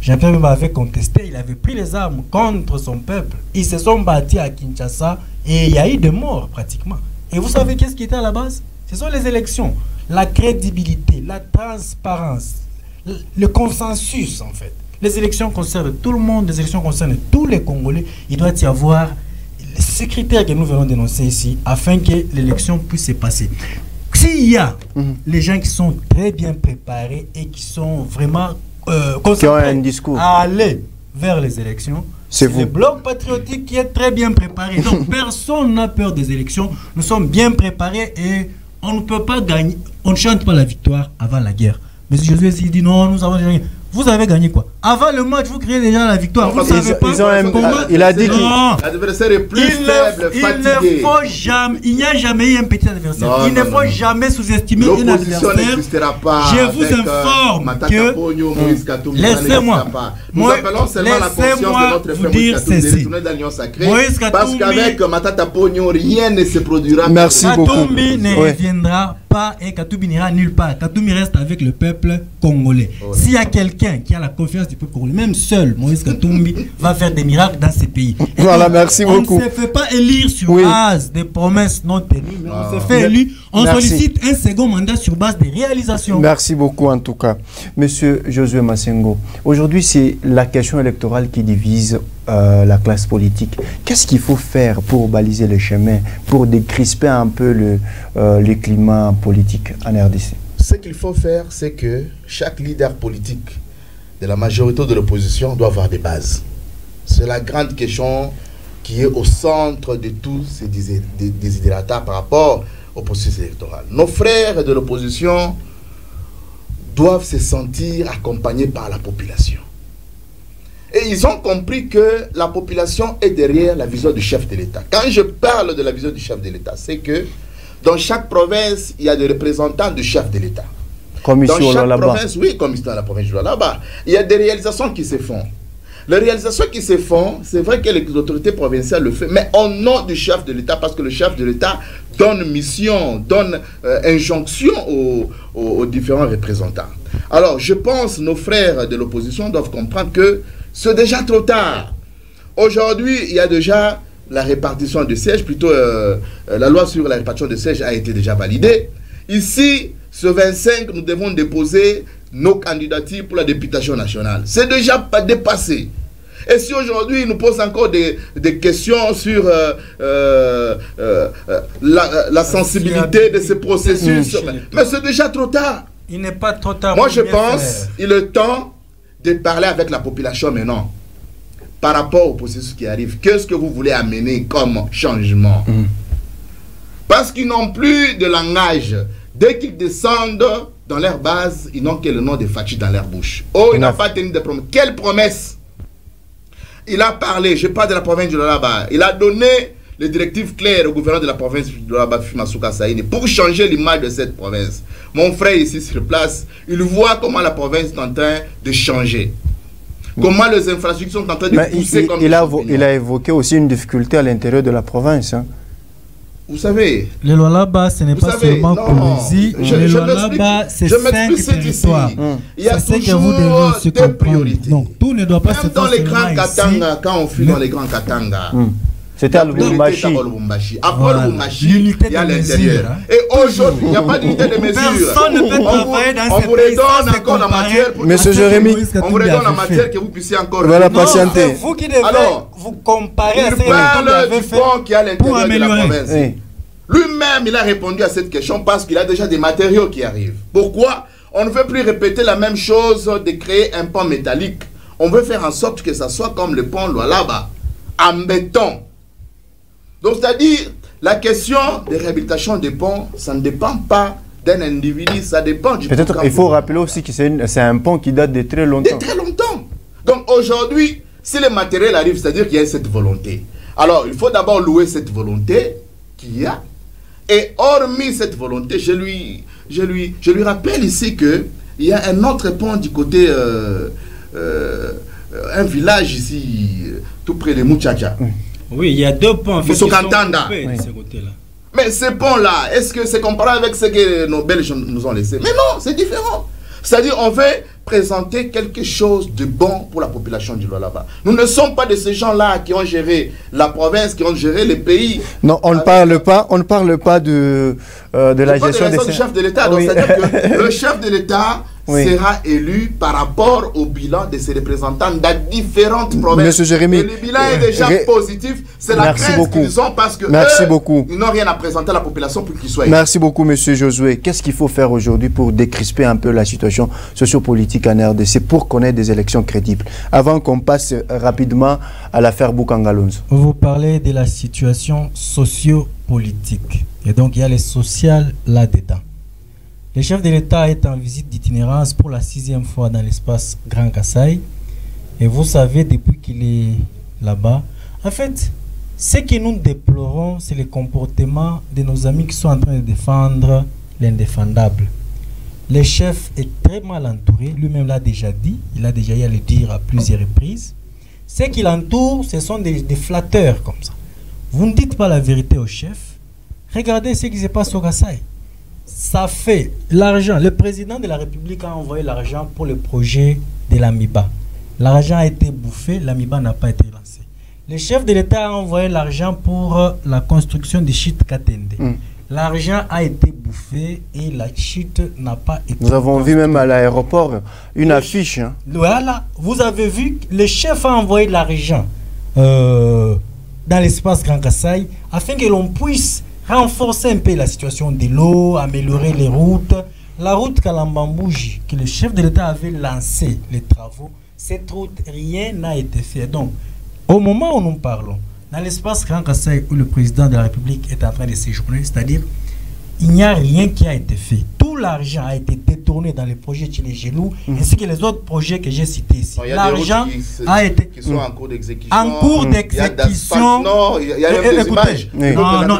S3: Jean-Pierre Bemba avait contesté, il avait pris les armes contre son peuple. Ils se sont battus à Kinshasa et il y a eu des morts pratiquement. Et vous savez qu'est-ce qui était à la base? Ce sont les élections, la crédibilité, la transparence, le consensus en fait. Les élections concernent tout le monde, les élections concernent tous les Congolais. Il doit y avoir ces critères que nous venons dénoncer ici afin que l'élection puisse se passer. S'il y a les gens qui sont très bien préparés et qui sont vraiment concentrés à aller vers les élections, c'est le bloc patriotique qui est très bien préparé. Donc personne n'a peur des élections. Nous sommes bien préparés et on ne peut pas gagner. On ne chante pas la victoire avant la guerre. Mais Josué dit non, nous avons gagné. Vous avez gagné quoi? Avant le match, vous criez déjà la victoire. Vous savez pas
S1: il a dit que
S2: l'adversaire est plus faible, fatigué.
S3: Il n'y a jamais eu un petit adversaire. Il ne faut jamais sous-estimer un adversaire. Je vous informe que laissez-moi vous dire ceci.
S2: Parce qu'avec Matata Pogno, rien ne se produira.
S1: Merci beaucoup.
S3: Katumbi ne reviendra pas et Katumbi n'ira nulle part. Katumbi reste avec le peuple congolais. S'il y a quelqu'un qui a la confiance du peuple congolais, même seul, Moïse Katumbi va faire des miracles dans ces pays.
S1: Voilà, merci beaucoup.
S3: On ne se fait pas élire sur base des promesses non tenues, mais
S4: on se fait élu, on sollicite un second mandat sur base des réalisations.
S1: Merci beaucoup en tout cas. Monsieur Josué Massengo, aujourd'hui c'est la question électorale qui divise la classe politique. Qu'est-ce qu'il faut faire pour baliser le chemin, pour décrisper un peu le climat politique en RDC?
S2: Ce qu'il faut faire, c'est que chaque leader politique de la majorité de l'opposition doit avoir des bases. C'est la grande question qui est au centre de tous ces désidératas par rapport au processus électoral. Nos frères de l'opposition doivent se sentir accompagnés par la population. Et ils ont compris que la population est derrière la vision du chef de l'État. Quand je parle de la vision du chef de l'État, c'est que dans chaque province, il y a des représentants du chef de l'État.
S1: Comme ici
S2: dans chaque
S1: là-bas.
S2: province, oui, comme ici dans la province de là-bas, il y a des réalisations qui se font. Les réalisations qui se font, c'est vrai que les autorités provinciales le font, mais au nom du chef de l'État, parce que le chef de l'État donne mission, donne injonction aux différents représentants. Alors, je pense que nos frères de l'opposition doivent comprendre que c'est déjà trop tard. Aujourd'hui, il y a déjà la répartition de sièges, plutôt la loi sur la répartition de sièges a été déjà validée. Ici, ce 25, nous devons déposer nos candidatures pour la députation nationale. C'est déjà pas dépassé. Et si aujourd'hui, il nous pose encore des questions sur la sensibilité de ce processus, mais c'est déjà trop tard.
S4: Il n'est pas trop tard.
S2: Moi, je pense qu'il est temps de parler avec la population maintenant par rapport au processus qui arrive. Qu'est-ce que vous voulez amener comme changement? Parce qu'ils n'ont plus de langage. Dès qu'ils descendent dans leur base, ils n'ont que le nom de Fachi dans leur bouche. Oh, il n'a pas tenu de promesse. Quelle promesse? Il a parlé, je parle de la province de Lualaba. Il a donné les directives claires au gouverneur de la province de Lualaba, Masuka Saïni, pour changer l'image de cette province. Mon frère ici sur place, il voit comment la province est en train de changer. Comment les infrastructures sont en train de pousser comme
S1: il a évoqué aussi une difficulté à l'intérieur de la province. Hein.
S2: Vous savez,
S4: le Lualaba, ce n'est pas seulement Kourouzi. Le Lualaba, c'est 5 territoires.
S2: Il y a toujours des priorités.
S4: Donc, tout ne doit pas se
S2: faire dans les grands Katanga, quand on file dans les grands Katanga.
S1: C'était à Lubumbashi.
S2: Après Lubumbashi, il y a l'intérieur. Et aujourd'hui, il n'y a pas d'unité de mesure.
S4: Personne ne peut travailler dans
S2: on vous redonne encore la matière.
S1: Monsieur Jérémy,
S2: on vous redonne la matière que vous puissiez encore.
S1: Voilà, patienter.
S4: Vous qui devez vous comparer à ce
S2: que vous avez fait qui a l'intérieur de la province. Lui-même, il a répondu à cette question parce qu'il a déjà des matériaux qui arrivent. Pourquoi? On ne veut plus répéter la même chose de créer un pont métallique. On veut faire en sorte que ça soit comme le pont Lualaba, en béton. Donc, c'est-à-dire, la question de réhabilitation des ponts, ça ne dépend pas d'un individu, ça dépend du
S1: programme. Peut-être il faut rappeler aussi que c'est un pont qui date de très longtemps.
S2: De très longtemps. Donc, aujourd'hui, si le matériel arrive, c'est-à-dire qu'il y a cette volonté. Alors, il faut d'abord louer cette volonté qu'il y a. Et hormis cette volonté, je lui rappelle ici qu'il y a un autre pont du côté, un village ici, tout près de Mouchacha.
S4: Oui, il y a 2 ponts en fait,
S2: qui sont de
S4: ce côté-là.
S2: Mais ces ponts-là, est-ce que c'est comparable avec ce que nos Belges nous ont laissé? Mais non, c'est différent. C'est-à-dire, on veut présenter quelque chose de bon pour la population du Lualaba. Nous ne sommes pas de ces gens-là qui ont géré la province, qui ont géré les pays.
S1: Non, on ne parle pas de la gestion
S2: du chef de l'État. Donc, c'est-à-dire que le chef de l'État sera élu par rapport au bilan de ses représentants dans différentes provinces.
S1: Monsieur Jérémy,
S2: et le bilan est déjà positif. C'est la crainte qu'ils ont parce que ils n'ont rien à présenter à la population pour qu'ils soient élus.
S1: Merci beaucoup, monsieur Josué. Qu'est-ce qu'il faut faire aujourd'hui pour décrisper un peu la situation sociopolitique en RDC pour connaître des élections crédibles? Avant qu'on passe rapidement à l'affaire Boukangalonzo.
S4: Vous parlez de la situation sociopolitique. Et donc, il y a les sociales là-dedans. Le chef de l'État est en visite d'itinérance pour la 6e fois dans l'espace Grand Kassai. Et vous savez, depuis qu'il est là-bas, en fait, ce que nous déplorons, c'est le comportement de nos amis qui sont en train de défendre l'indéfendable. Le chef est très mal entouré, lui-même l'a déjà dit, il a déjà eu à le dire à plusieurs reprises. Ce qui l'entoure, ce sont des flatteurs comme ça. Vous ne dites pas la vérité au chef. Regardez ce qui se passe au Kassai. Ça fait l'argent. Le président de la République a envoyé l'argent pour le projet de l'Amiba. L'argent a été bouffé, l'Amiba n'a pas été lancé. Le chef de l'État a envoyé l'argent pour la construction du site Katende. L'argent a été bouffé et la chute n'a pas été...
S1: Nous avons vu même à l'aéroport une affiche. Hein.
S4: Voilà, vous avez vu, le chef a envoyé de l'argent dans l'espace Grand Kassai afin que l'on puisse renforcer un peu la situation de l'eau, améliorer les routes. La route Kalambambouji, que le chef de l'État avait lancé les travaux, cette route, rien n'a été fait. Donc, au moment où nous parlons, dans l'espace Grand Kassai où le président de la République est en train de séjourner, c'est-à-dire, il n'y a rien qui a été fait. Tout l'argent a été détourné dans les projets Tchilégelou, ainsi que les autres projets que j'ai cités ici. L'argent a été...
S2: qui sont en cours d'exécution.
S4: En cours d'exécution.
S2: Non, il y a même des images.
S4: Non,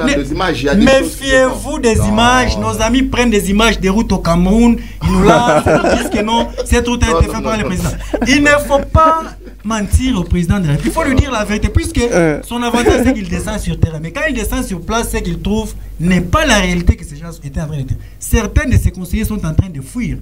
S4: méfiez-vous des images. Nos amis prennent des images des routes au Cameroun. Ils nous lancent, ils disent que non, cette route a été faite par le président. Il ne faut pas mentir au président de la République. Il faut lui dire la vérité, puisque son avantage, c'est qu'il descend sur terrain. Mais quand il descend sur place, ce qu'il trouve n'est pas la réalité que ces gens étaient en train de dire. Certains de ses conseillers sont en train de fuir.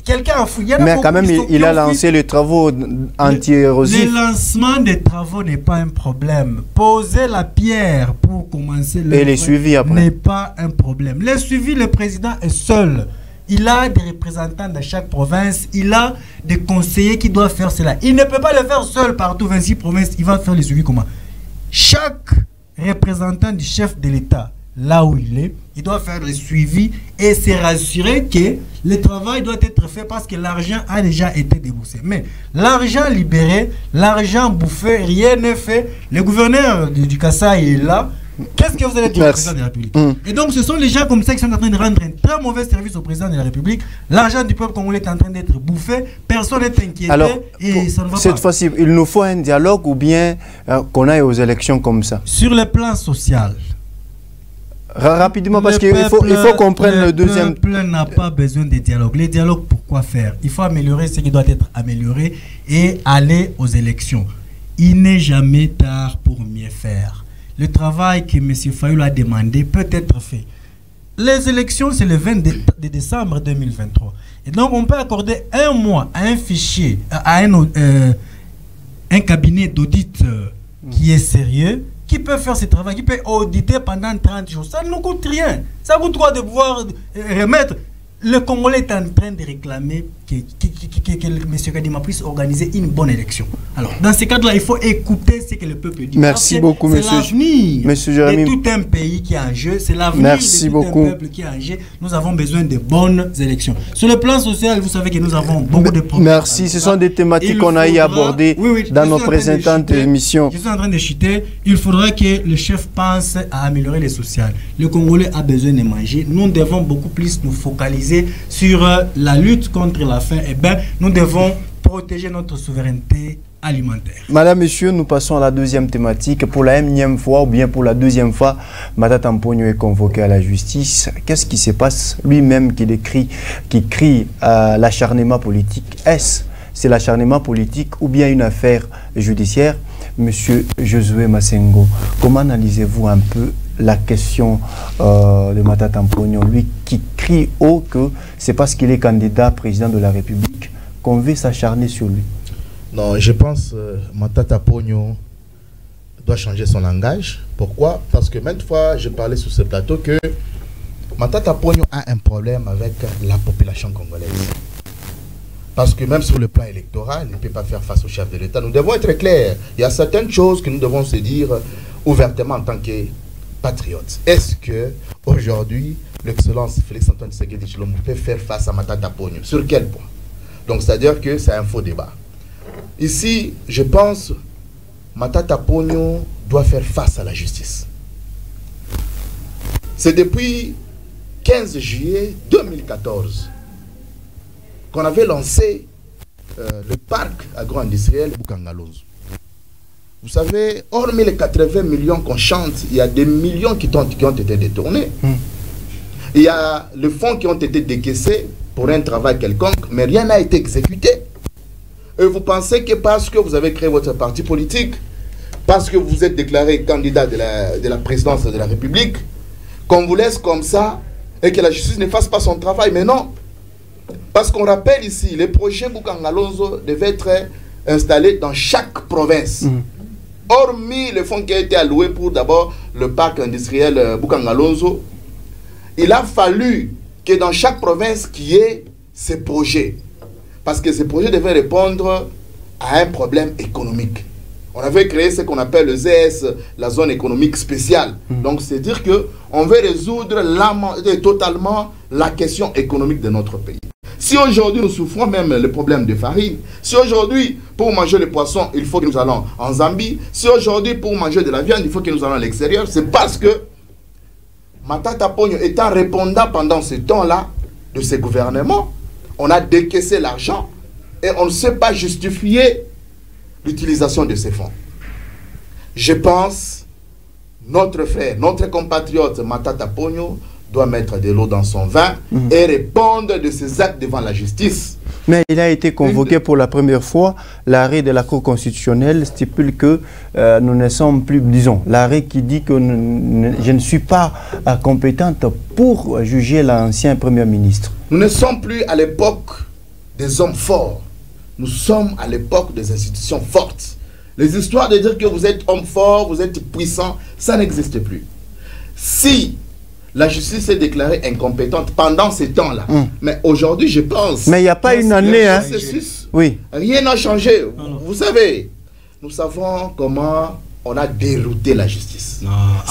S4: Quelqu'un a fouillé.
S1: Mais quand même, il a lancé les travaux anti-érosifs.
S4: Le lancement des travaux n'est pas un problème. Poser la pierre pour commencer
S1: et les suivis après
S4: n'est pas un problème. Les suivis, le président est seul. Il a des représentants dans chaque province. Il a des conseillers qui doivent faire cela. Il ne peut pas le faire seul partout, 26 provinces. Il va faire les suivis comment? Chaque représentant du chef de l'État, là où il est, il doit faire le suivi et se rassurer que le travail doit être fait parce que l'argent a déjà été déboursé. Mais l'argent libéré, l'argent bouffé, rien n'est fait. Le gouverneur du Kassai est là. Qu'est-ce que vous allez dire au président de la République? Et donc ce sont les gens comme ça qui sont en train de rendre un très mauvais service au président de la République. L'argent du peuple congolais est en train d'être bouffé. Personne n'est inquiété.
S1: Alors,
S4: et ça ne va
S1: cette
S4: pas.
S1: fois-ci, il nous faut un dialogue ou bien qu'on aille aux élections comme ça?
S4: Sur le plan social,
S1: rapidement, parce qu'il faut qu'on prenne le deuxième.
S4: Le peuple n'a pas besoin de dialogue. Les dialogues, pourquoi faire? Il faut améliorer ce qui doit être amélioré et aller aux élections. Il n'est jamais tard pour mieux faire. Le travail que M. Fayulu a demandé peut être fait. Les élections, c'est le 20 décembre 2023. Et donc, on peut accorder un mois à un fichier, à un cabinet d'audit qui est sérieux, qui peut faire ce travail, qui peut auditer pendant 30 jours. Ça ne nous coûte rien. Ça coûte quoi de pouvoir remettre? Le Congolais est en train de réclamer que M. Kadima puisse organiser une bonne élection. Alors, dans ce cadre-là, il faut écouter ce que le peuple dit.
S1: Merci beaucoup, M.
S4: Jérémy.
S1: C'est l'avenir
S4: de tout un pays qui est en jeu. C'est l'avenir de tout un peuple qui est en jeu. Nous avons besoin de bonnes élections. Sur le plan social, vous savez que nous avons beaucoup de problèmes.
S1: Merci. Ce sont des thématiques qu'on a abordées dans nos précédentes émissions.
S4: Je suis en train de chuter. Il faudra que le chef pense à améliorer le social. Le Congolais a besoin de manger. Nous devons beaucoup plus nous focaliser sur la lutte contre la faim. Eh bien, nous devons protéger notre souveraineté alimentaire.
S1: Madame, Monsieur, nous passons à la deuxième thématique. Pour la énième fois ou bien pour la deuxième fois, Matata Mponyo est convoqué à la justice. Qu'est-ce qui se passe? Lui-même qui crie à l'acharnement politique. Est-ce c'est l'acharnement politique ou bien une affaire judiciaire? Monsieur Josué Masengo, comment analysez-vous un peu la question de Matata Mponyo, lui qui crie haut que c'est parce qu'il est candidat président de la République qu'on veut s'acharner sur lui?
S2: Non, je pense que Matata Mponyo doit changer son langage. Pourquoi? Parce que maintes fois, je parlais sur ce plateau que Matata Mponyo a un problème avec la population congolaise. Parce que même sur le plan électoral, il ne peut pas faire face au chef de l'État. Nous devons être clairs. Il y a certaines choses que nous devons se dire ouvertement en tant que patriotes. Est-ce que aujourd'hui, l'excellence Félix-Antoine Tshisekedi Tshilombo peut faire face à Matata Mponyo? Sur quel point? Donc, c'est-à-dire que c'est un faux débat. Ici, je pense Matata Mponyo doit faire face à la justice. C'est depuis 15 juillet 2014 qu'on avait lancé le parc agro-industriel Bukangalonzo. Vous savez, hormis les 80 millions qu'on chante, il y a des millions qui ont été détournés. Il y a les fonds qui ont été décaissés pour un travail quelconque, mais rien n'a été exécuté. Et vous pensez que parce que vous avez créé votre parti politique, parce que vous êtes déclaré candidat de la présidence de la République, qu'on vous laisse comme ça et que la justice ne fasse pas son travail? Mais non. Parce qu'on rappelle ici, les projets Bukangalonzo devaient être installés dans chaque province. Hormis le fonds qui a été alloué pour d'abord le parc industriel Bukangalonzo, il a fallu que dans chaque province qu'il y ait ces projets. Parce que ces projets devaient répondre à un problème économique. On avait créé ce qu'on appelle le ZS, la zone économique spéciale. Donc, c'est dire qu'on veut résoudre totalement la question économique de notre pays. Si aujourd'hui nous souffrons même le problème de farine, si aujourd'hui pour manger le poisson, il faut que nous allons en Zambie, si aujourd'hui pour manger de la viande, il faut que nous allons à l'extérieur, c'est parce que Matata Ponyo étant répondant pendant ce temps-là de ces gouvernements, on a décaissé l'argent et on ne sait pas justifier l'utilisation de ces fonds. Je pense, notre frère, notre compatriote Matata Ponyo doit mettre de l'eau dans son vin et répondre de ses actes devant la justice.
S1: Mais il a été convoqué pour la première fois. L'arrêt de la Cour constitutionnelle stipule que nous ne sommes plus, disons, l'arrêt qui dit que je ne suis pas compétente pour juger l'ancien Premier ministre.
S2: Nous ne sommes plus à l'époque des hommes forts. Nous sommes à l'époque des institutions fortes. Les histoires de dire que vous êtes homme fort, vous êtes puissant, ça n'existe plus. Si la justice est déclarée incompétente pendant ces temps-là, mais aujourd'hui, je pense...
S1: Mais il n'y a pas une année, hein?
S2: Oui. Rien n'a changé. Vous savez, nous savons comment on a dérouté la justice.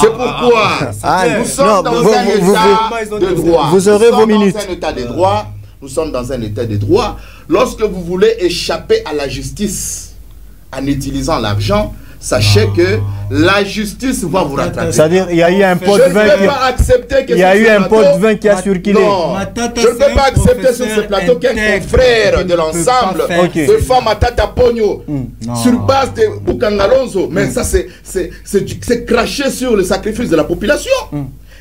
S2: C'est pourquoi nous sommes dans un état de droit.
S1: Vous aurez vos minutes.
S2: Nous sommes dans un état de droit. Nous sommes dans un état de droit. Lorsque vous voulez échapper à la justice en utilisant l'argent, sachez que la justice va vous rattraper.
S1: C'est-à-dire, il y a eu un pot de vin qui a circulé.
S2: Non, je ne peux pas accepter sur ce plateau qu'un confrère de l'ensemble de femmes Matata Ponyo sur base de Bukangalonzo. Mais ça, c'est cracher sur le sacrifice de la population.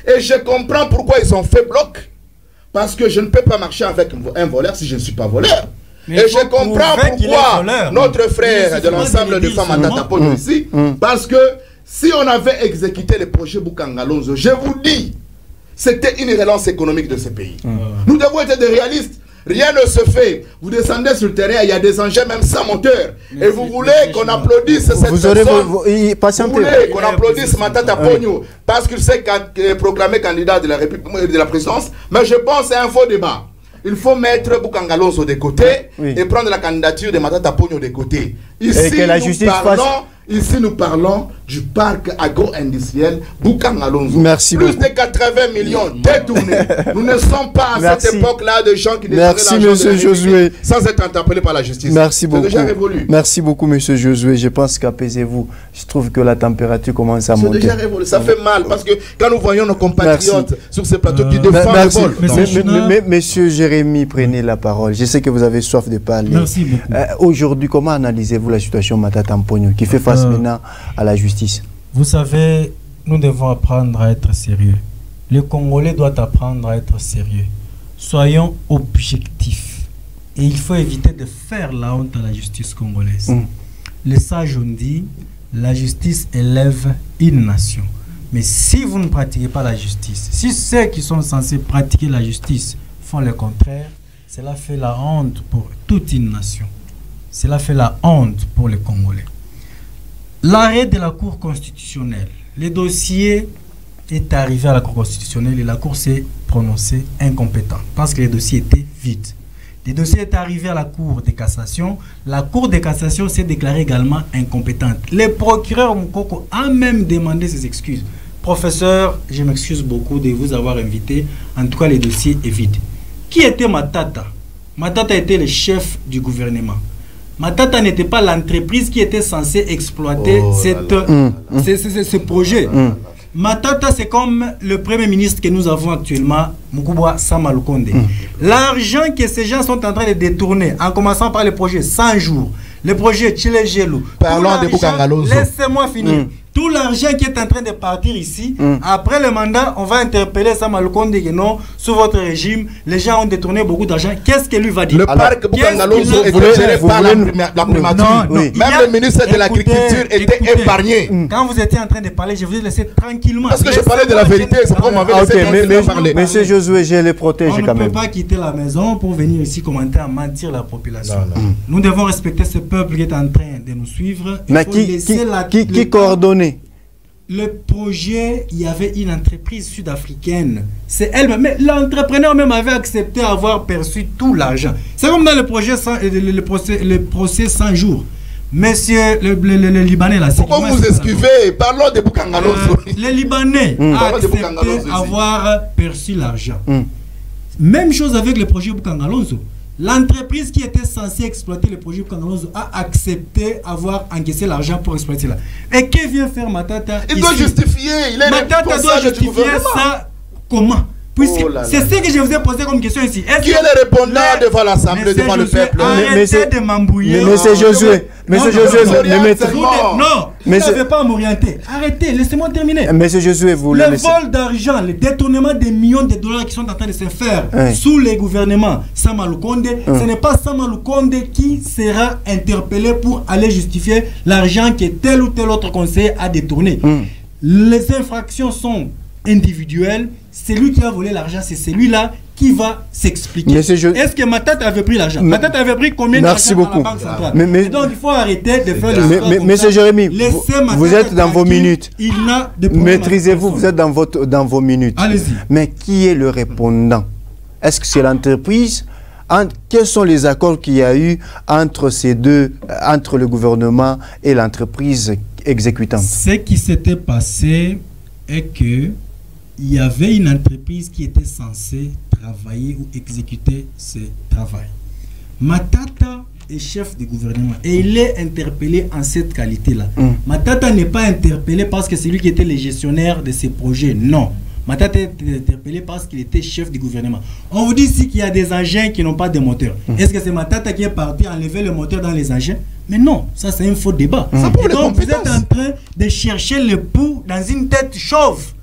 S2: Et je comprends pourquoi ils ont fait bloc. Parce que je ne peux pas marcher avec un voleur si je ne suis pas voleur. Et je comprends pourquoi notre frère de l'ensemble de femmes Matata Ponyo ici, parce que si on avait exécuté le projet Bukangalonzo, je vous dis, c'était une relance économique de ce pays. Nous devons être des réalistes. Rien ne se fait. Vous descendez sur le terrain, il y a des engins même sans moteur. Et vous voulez qu'on applaudisse cette personne. Vous voulez qu'on applaudisse Matata Ponyo parce qu'il s'est proclamé candidat de la République, de la présidence. Mais je pense que c'est un faux débat. Il faut mettre Bukangalonzo de côté et prendre la candidature de Matata Ponyo de côté. Ici, nous parlons du parc agro-industriel Bukangalonzo.
S1: Merci
S2: Plus de 80 millions détournés. Nous ne sommes pas à cette époque-là de gens qui
S1: Merci, monsieur Josué.
S2: Sans être interpellés par la justice.
S1: Merci beaucoup.
S2: Déjà révolu.
S1: Merci beaucoup, monsieur Josué. Je pense qu'apaisez-vous. Je trouve que la température commence à monter.
S2: C'est déjà révolu. Ça fait mal parce que quand nous voyons nos compatriotes sur ces plateaux qui défendent le vol.
S1: Monsieur Jérémy, prenez la parole. Je sais que vous avez soif de parler.
S4: Merci beaucoup.
S1: Aujourd'hui, comment analysez-vous la situation Matata Ponyo qui fait face maintenant à la justice?
S4: Vous savez, nous devons apprendre à être sérieux. Le Congolais doit apprendre à être sérieux. Soyons objectifs. Et il faut éviter de faire la honte à la justice congolaise. Les sages ont dit, la justice élève une nation. Mais si vous ne pratiquez pas la justice, si ceux qui sont censés pratiquer la justice font le contraire, cela fait la honte pour toute une nation. Cela fait la honte pour les Congolais. L'arrêt de la Cour constitutionnelle, le dossier est arrivé à la Cour constitutionnelle et la Cour s'est prononcée incompétente parce que le dossier était vide. Le dossier est arrivé à la Cour de cassation. La Cour de cassation s'est déclarée également incompétente. Le procureur Mukoko a même demandé ses excuses. Professeur, je m'excuse beaucoup de vous avoir invité. En tout cas, le dossier est vide. Qui était Matata? Matata était le chef du gouvernement. Matata n'était pas l'entreprise qui était censée exploiter ce projet. Matata, c'est comme le premier ministre que nous avons actuellement, Mukubwa Sama Lukonde. L'argent que ces gens sont en train de détourner, en commençant par le projet 100 jours, le projet Tchile-Gelou.
S2: Parlons de Bukangalonzo.
S4: Laissez-moi finir. Tout l'argent qui est en train de partir ici, après le mandat, on va interpeller Sama Lukonde que non, sous votre régime, les gens ont détourné beaucoup d'argent. Qu'est-ce que lui va dire?
S2: Le parc Bukangalonzo était géré par la primature. Même le ministre de l'Agriculture était épargné.
S4: Quand vous étiez en train de parler, je vous ai laissé tranquillement.
S2: Parce que je parlais de la vérité, c'est pourquoi on m'avait laissé parler.
S1: Monsieur Josué, je les protège quand même.
S4: On ne peut pas quitter la maison pour venir ici commenter à mentir la population. Nous devons respecter ce peuple qui est en train de nous suivre.
S1: Mais qui coordonnait?
S4: le projet, il y avait une entreprise sud-africaine. C'est elle-même. Mais l'entrepreneur même avait accepté avoir perçu tout l'argent. C'est comme dans le projet, le procès 100 jours. Monsieur le Libanais là.
S2: Pourquoi vous esquivez? Parlons de Boukangalonzo.
S4: Les Libanais ont accepté avoir perçu l'argent. Même chose avec le projet Boukangalonzo. L'entreprise qui était censée exploiter le projet Boukangalonzo a accepté avoir encaissé l'argent pour exploiter là. Et que vient faire Matata?
S2: Il doit justifier. Il est
S4: Matata doit justifier ça comment? C'est ce que je vous ai posé comme question ici.
S2: Qui est le répondant devant l'Assemblée, devant le peuple?
S4: Arrêtez de m'embrouiller.
S1: Monsieur Josué, Monsieur Josué,
S4: non, vous n'avez pas à m'orienter. Arrêtez, laissez-moi terminer.
S1: Monsieur Josué, vous
S4: le vol d'argent, le détournement des millions de dollars qui sont en train de se faire sous les gouvernements Sama Lukonde, ce n'est pas Sama Lukonde qui sera interpellé pour aller justifier l'argent que tel ou tel autre conseiller a détourné. Les infractions sont individuelles. Celui qui a volé l'argent, c'est celui-là qui va s'expliquer. Est-ce que Matata avait pris l'argent? Matata avait pris combien d'argent dans la banque centrale? Donc il faut arrêter de faire
S1: le Monsieur Jérémy, vous êtes dans vos minutes. Maîtrisez-vous, vous êtes dans vos minutes.
S4: Allez-y.
S1: Mais qui est le répondant? Est-ce que c'est l'entreprise? Quels sont les accords qu'il y a eu entre ces deux, entre le gouvernement et l'entreprise exécutante?
S4: Ce qui s'était passé est que il y avait une entreprise qui était censée travailler ou exécuter ce travail. Matata est chef du gouvernement et il est interpellé en cette qualité-là. Matata n'est pas interpellé parce que c'est lui qui était le gestionnaire de ces projets. Non. Matata est interpellé parce qu'il était chef du gouvernement. On vous dit ici qu'il y a des engins qui n'ont pas de moteur. Est-ce que c'est Matata qui est parti enlever le moteur dans les engins? Mais non, ça c'est un faux débat. Donc vous êtes en train de chercher le pouls dans une tête chauve.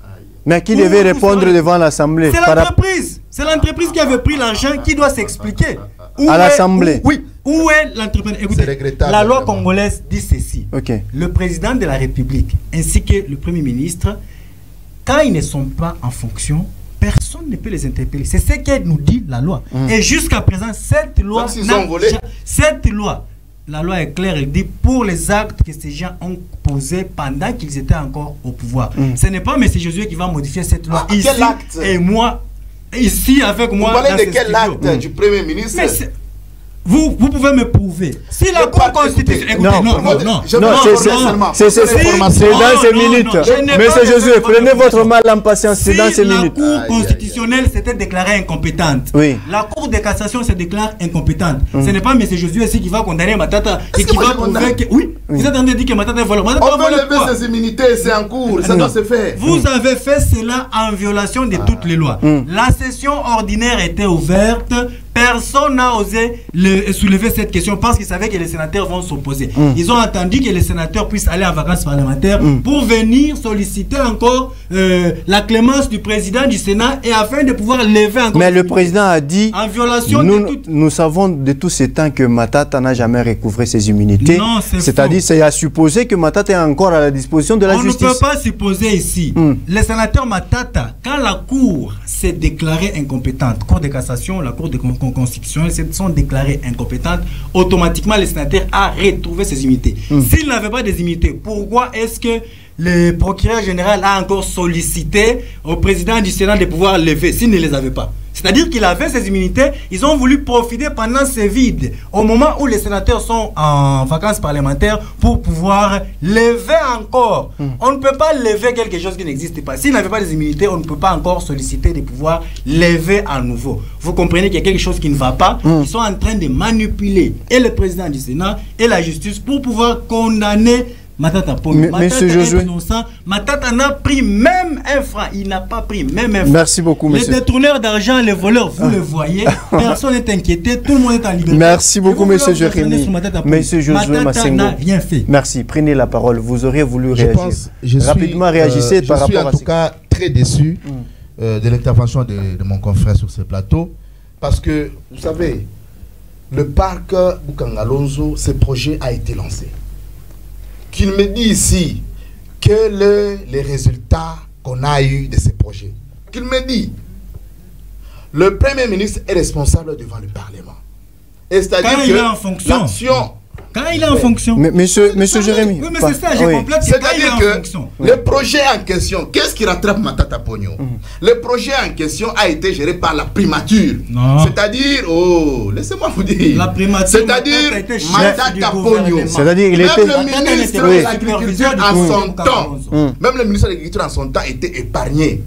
S1: Mais qui devait répondre devant l'Assemblée?
S4: C'est l'entreprise. C'est l'entreprise qui avait pris l'argent qui doit s'expliquer.
S1: À l'Assemblée.
S4: Oui. Où est l'entrepreneur? Écoutez, la loi congolaise dit ceci. Le président de la République ainsi que le Premier ministre, quand ils ne sont pas en fonction, personne ne peut les interpeller. C'est ce qu'elle nous dit la loi. Et jusqu'à présent, cette loi, la loi est claire, elle dit pour les actes que ces gens ont posés pendant qu'ils étaient encore au pouvoir. Ce n'est pas M. Josué qui va modifier cette loi. Ici,
S2: quel acte?
S4: Et moi, ici avec moi.
S2: Vous parlez de quel acte du Premier ministre?
S4: Vous pouvez me prouver. Si la Cour constitutionnelle... Non,
S1: c'est dans ces minutes. Monsieur Josué, prenez votre mal en patience, c'est dans ces minutes.
S4: Si la Cour constitutionnelle s'était déclarée incompétente, la Cour de cassation se déclare incompétente. Ce n'est pas M. Josué ici qui va condamner Matata et qui va prouver que... Oui, vous êtes en train de dire que Matata est volé.
S2: On veut lever ses immunités, c'est en cours, ça doit se faire.
S4: Vous avez fait cela en violation de toutes les lois. La session ordinaire était ouverte. Personne n'a osé soulever cette question parce qu'ils savaient que les sénateurs vont s'opposer. Ils ont attendu que les sénateurs puissent aller en vacances parlementaires pour venir solliciter encore la clémence du président du Sénat et afin de pouvoir lever encore.
S1: Mais le président a dit
S4: en violation
S1: nous savons de tous ces temps que Matata n'a jamais recouvré ses immunités. C'est-à-dire c'est à supposer que Matata est encore à la disposition de la justice.
S4: On ne peut pas supposer ici. Le sénateur Matata, quand la Cour s'est déclarée incompétente, Cour de cassation, la Cour de constitutionnelle sont déclarées incompétentes, automatiquement le sénateur a retrouvé ses immunités. S'il n'avait pas des immunités, pourquoi est-ce que le procureur général a encore sollicité au président du Sénat de pouvoir lever s'il ne les avait pas? C'est-à-dire qu'il avait ses immunités, ils ont voulu profiter pendant ces vides, au moment où les sénateurs sont en vacances parlementaires, pour pouvoir lever encore. On ne peut pas lever quelque chose qui n'existe pas. S'il n'avait pas des immunités, on ne peut pas encore solliciter de pouvoir lever à nouveau. Vous comprenez qu'il y a quelque chose qui ne va pas. Ils sont en train de manipuler et le président du Sénat et la justice pour pouvoir condamner Matata.
S1: Monsieur Josué,
S4: Matata n'a pris même un franc. Il n'a pas pris même un franc.
S1: Merci beaucoup, monsieur.
S4: Les détourneurs d'argent, les voleurs, vous le voyez. Personne n'est inquiété. Tout le monde est en liberté.
S1: Merci beaucoup, monsieur Jérémy. Monsieur Josué
S4: Matata n'a rien fait.
S1: Merci. Prenez la parole. Vous auriez voulu réagir. Rapidement, réagissez par rapport à...
S2: Je suis en tout cas très déçu de l'intervention de mon confrère sur ce plateau. Parce que, vous savez, le parc Boukangalonzo, ce projet a été lancé. Qu'il me dit ici quels sont les résultats qu'on a eu de ces projets. Qu'il me dit, le Premier ministre est responsable devant le Parlement. Et c'est-à-dire que l'action
S4: Quand il est en fonction.
S1: Mais monsieur Jérémy.
S4: Oui, mais c'est ça, j'ai compris.
S2: C'est-à-dire que le projet en question, qu'est-ce qui rattrape Matata Pogno? Le projet en question a été géré par la primature. C'est-à-dire, laissez-moi vous dire.
S4: La primature.
S2: C'est-à-dire Matata Pogno.
S1: C'est-à-dire il était.
S2: Même le ministre de l'Agriculture en son temps. Même le ministre de l'Agriculture en son temps était épargné.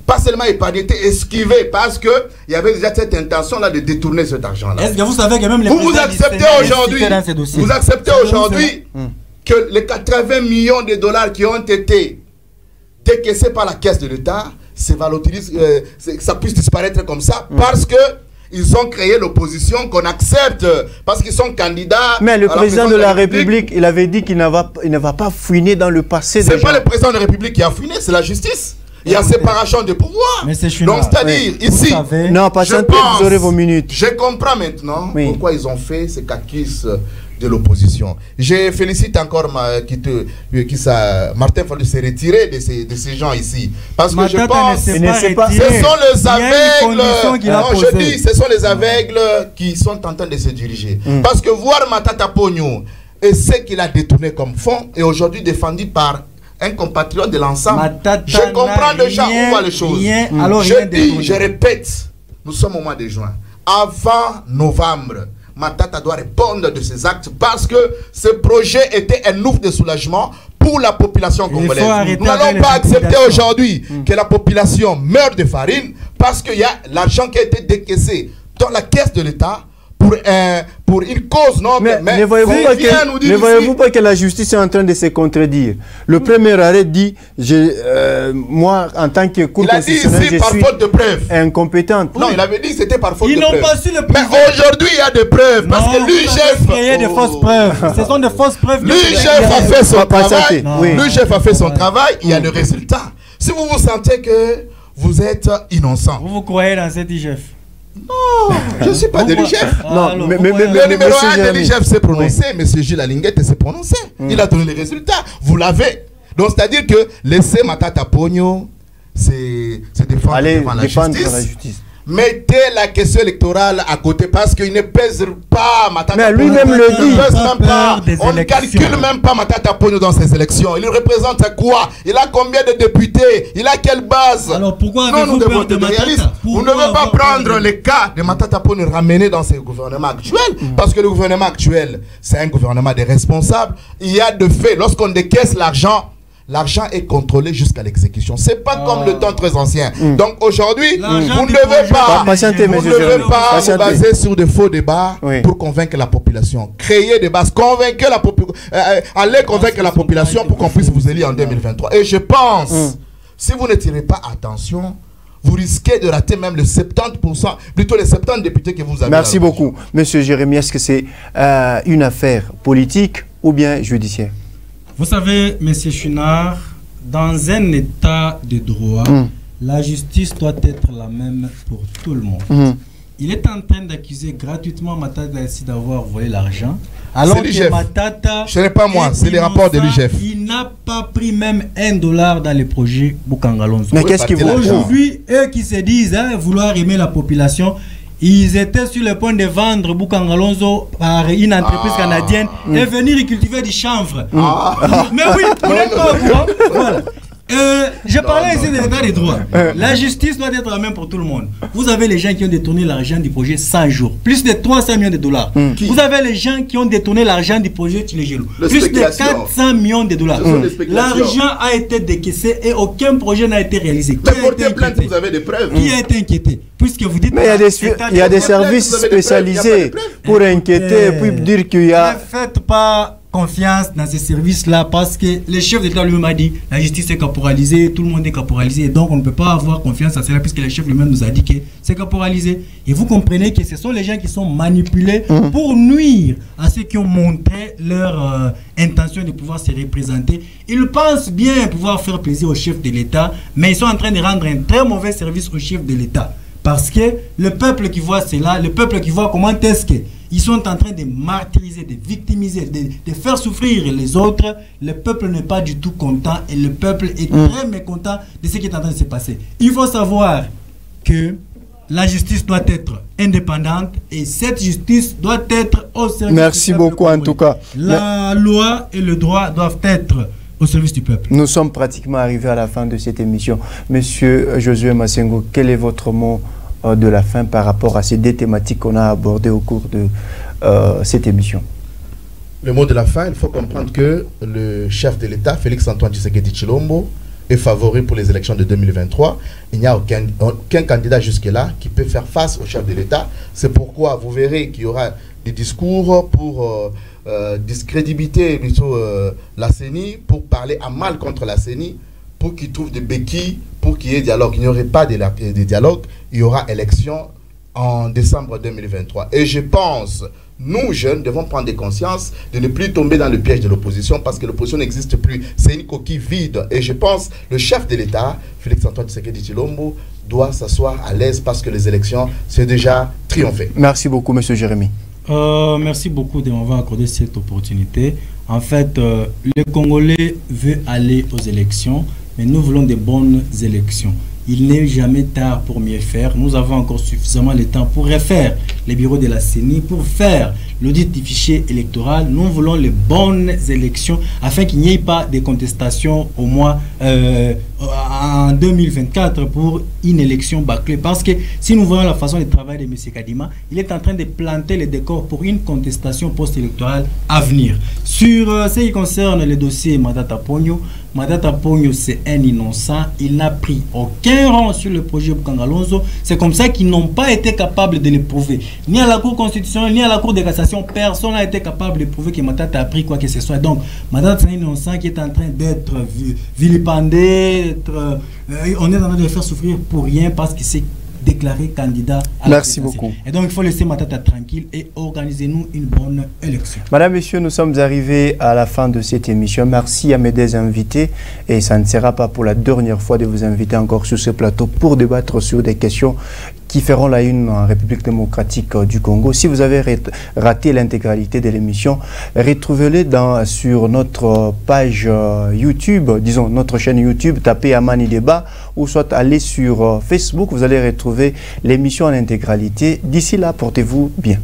S2: Pas seulement épargné, était esquivé parce qu'il y avait déjà cette intention-là de détourner cet argent-là.
S4: Est-ce que vous savez que même les
S2: vous acceptez aujourd'hui que les 80 millions de dollars qui ont été décaissés par la caisse de l'État, ça puisse disparaître comme ça parce que ils ont créé l'opposition qu'on accepte parce qu'ils sont candidats.
S1: Mais le président de la République, il avait dit qu'il ne va pas fouiner dans le passé.
S2: C'est pas le président de la République qui a fouiné, c'est la justice. Il y a séparation de pouvoir. Donc, c'est-à-dire, ici,
S1: non, patientez, vous aurez vos minutes.
S2: Je comprends maintenant pourquoi ils ont fait ces caquistes de l'opposition. Je félicite encore Martin Fayulu s'est retiré de ces gens ici. Parce que je pense que ce sont les aveugles. Non, je dis, ce sont les aveugles qui sont en train de se diriger. Parce que voir Matata Pogno et ce qu'il a détourné comme fonds est aujourd'hui défendu par un compatriote de l'ensemble. Je comprends déjà où va les choses. Je répète, nous sommes au mois de juin. Avant novembre, Matata doit répondre de ses actes parce que ce projet était un ouf de soulagement pour la population congolaise. Nous n'allons pas accepter aujourd'hui que la population meure de farine parce qu'il y a l'argent qui a été décaissé dans la caisse de l'État pour une cause, non?
S1: Mais ne voyez-vous pas que la justice est en train de se contredire? Le premier arrêt dit, moi, en tant que cour constitutionnelle, je suis incompétente.
S2: Non, il avait dit que c'était par faute de preuves.
S4: Ils n'ont pas su le prouver.
S2: Mais aujourd'hui, il y a des preuves. Parce que l'UGF...
S4: créé des fausses preuves. Ce sont des fausses preuves.
S2: L'UGF a fait son travail. L'UGF a fait son travail. Il y a le résultat. Si vous vous sentez que vous êtes innocent.
S4: Vous croyez dans cet IGF?
S2: Non, je ne suis pas de l'IGF.
S1: Non, mais
S2: le numéro 1 de l'IGF s'est prononcé, M. Gilles Alinguette s'est prononcé. Il a donné les résultats. Vous l'avez. Donc, c'est-à-dire que laisser Matata Pogno, c'est défendre devant la justice. Mettez la question électorale à côté parce qu'il ne pèse pas Matata Pogno.
S1: Mais lui-même le
S2: dit. On ne calcule même pas Matata Pogno dans ces élections. Il représente quoi? Il a combien de députés? Il a quelle base?
S4: Alors pourquoi avez-vous peur de Matata?
S2: Vous ne devez pas prendre le cas de Matata Pogno ramener dans ce gouvernement actuel. Parce que le gouvernement actuel, c'est un gouvernement des responsables. Il y a de fait, lorsqu'on décaisse l'argent, l'argent est contrôlé jusqu'à l'exécution. C'est pas comme le temps très ancien. Donc aujourd'hui, vous ne devez pas vous baser sur de faux débats pour convaincre la population. Créer des bases, convaincre la population, allez convaincre la population pour qu'on puisse vous élire en 2023. Et je pense, si vous ne tirez pas attention, vous risquez de rater même le 70%, plutôt les 70 députés que vous avez.
S1: Merci beaucoup. Monsieur Jérémy, est-ce que c'est une affaire politique ou bien judiciaire?
S4: Vous savez, M. Chinard, dans un état de droit, la justice doit être la même pour tout le monde. Il est en train d'accuser gratuitement Matata d'avoir volé l'argent. Alors que Matata...
S2: Ce n'est pas moi, c'est les rapports de l'UGF.
S4: Il n'a pas pris même $1 dans le projet Bukangalonzo.
S1: Mais qu'est-ce qui vous
S4: aujourd'hui, eux qui se disent vouloir aimer la population, ils étaient sur le point de vendre Bukangalonzo par une entreprise canadienne et venir y cultiver du chanvre. Mais oui, vous n'êtes pas au courant. Voilà. Je parlais ici de l'état des droits. La justice doit être la même pour tout le monde. Vous avez les gens qui ont détourné l'argent du projet 100 jours, plus de 300 millions de dollars. Vous avez les gens qui ont détourné l'argent du projet Tchilejelo, plus de 400 millions de dollars. L'argent a été décaissé et aucun projet n'a été réalisé.
S2: Mais portez plainte, vous avez des preuves.
S4: Qui a été inquiété? Puisque vous dites,
S1: mais il y a des services spécialisés pour inquiéter, puis dire qu'il y a...
S4: Ne faites pas confiance dans ces services-là parce que le chef d'État lui-même a dit la justice est caporalisée, tout le monde est caporalisé, et donc on ne peut pas avoir confiance à cela puisque le chef lui-même nous a dit que c'est caporalisé. Et vous comprenez que ce sont les gens qui sont manipulés pour nuire à ceux qui ont montré leur intention de pouvoir se représenter. Ils pensent bien pouvoir faire plaisir au chef de l'État, mais ils sont en train de rendre un très mauvais service au chef de l'État. Parce que le peuple qui voit cela, le peuple qui voit comment est-ce qu'ils sont en train de martyriser, de victimiser, de faire souffrir les autres, le peuple n'est pas du tout content et le peuple est très mécontent de ce qui est en train de se passer. Il faut savoir que la justice doit être indépendante et cette justice doit être au service
S1: Merci
S4: du peuple.
S1: beaucoup en tout cas.
S4: La loi et le droit doivent être au service du peuple.
S1: Nous sommes pratiquement arrivés à la fin de cette émission. Monsieur Josué Massengo, quel est votre mot de la fin par rapport à ces deux thématiques qu'on a abordées au cours de cette émission?
S2: Le mot de la fin, il faut comprendre que le chef de l'État, Félix-Antoine Tshisekedi Tshilombo, est favori pour les élections de 2023. Il n'y a aucun candidat jusque-là qui peut faire face au chef de l'État. C'est pourquoi vous verrez qu'il y aura des discours pour discréditer plutôt la CENI, pour parler à mal contre la CENI, pour qu'il trouve des béquilles, pour qu'il y ait dialogue. Il n'y aurait pas de dialogue, il y aura élection en décembre 2023. Et je pense, nous jeunes devons prendre des consciences de ne plus tomber dans le piège de l'opposition parce que l'opposition n'existe plus. C'est une coquille vide. Et je pense le chef de l'État, Félix-Antoine Tshisekedi Tshilombo, doit s'asseoir à l'aise parce que les élections, c'est déjà triomphé.
S1: Merci beaucoup, monsieur Jérémy.
S4: Merci beaucoup de m'avoir accordé cette opportunité. En fait, le Congolais veut aller aux élections, mais nous voulons de bonnes élections. Il n'est jamais tard pour mieux faire. Nous avons encore suffisamment de temps pour refaire les bureaux de la CENI, pour faire l'audit du fichier électoral. Nous voulons les bonnes élections afin qu'il n'y ait pas de contestation au mois en 2024 pour une élection bâclée. Parce que si nous voyons la façon de travail de M. Kadima, il est en train de planter les décors pour une contestation post-électorale à venir. Sur ce qui concerne le dossier Matata Ponyo, c'est un innocent. Il n'a pris aucun rang sur le projet Bukangalonzo. C'est comme ça qu'ils n'ont pas été capables de le prouver. Ni à la Cour constitutionnelle, ni à la Cour de cassation, personne n'a été capable de prouver que Matata a pris quoi que ce soit. Donc, Matata, c'est un innocent qui est en train d'être vilipendé. On est en train de le faire souffrir pour rien parce qu'il s'est déclaré candidat à la
S1: Merci beaucoup.
S4: Et donc, il faut laisser Matata tranquille et organisez-nous une bonne élection.
S1: Madame, Messieurs, nous sommes arrivés à la fin de cette émission. Merci à mes deux invités. Et ça ne sera pas pour la dernière fois de vous inviter encore sur ce plateau pour débattre sur des questions qui feront la une en République démocratique du Congo. Si vous avez raté l'intégralité de l'émission, retrouvez-les sur notre page YouTube, disons notre chaîne YouTube, tapez Amani Débat, ou soit allez sur Facebook, vous allez retrouver l'émission en intégralité. D'ici là, portez-vous bien.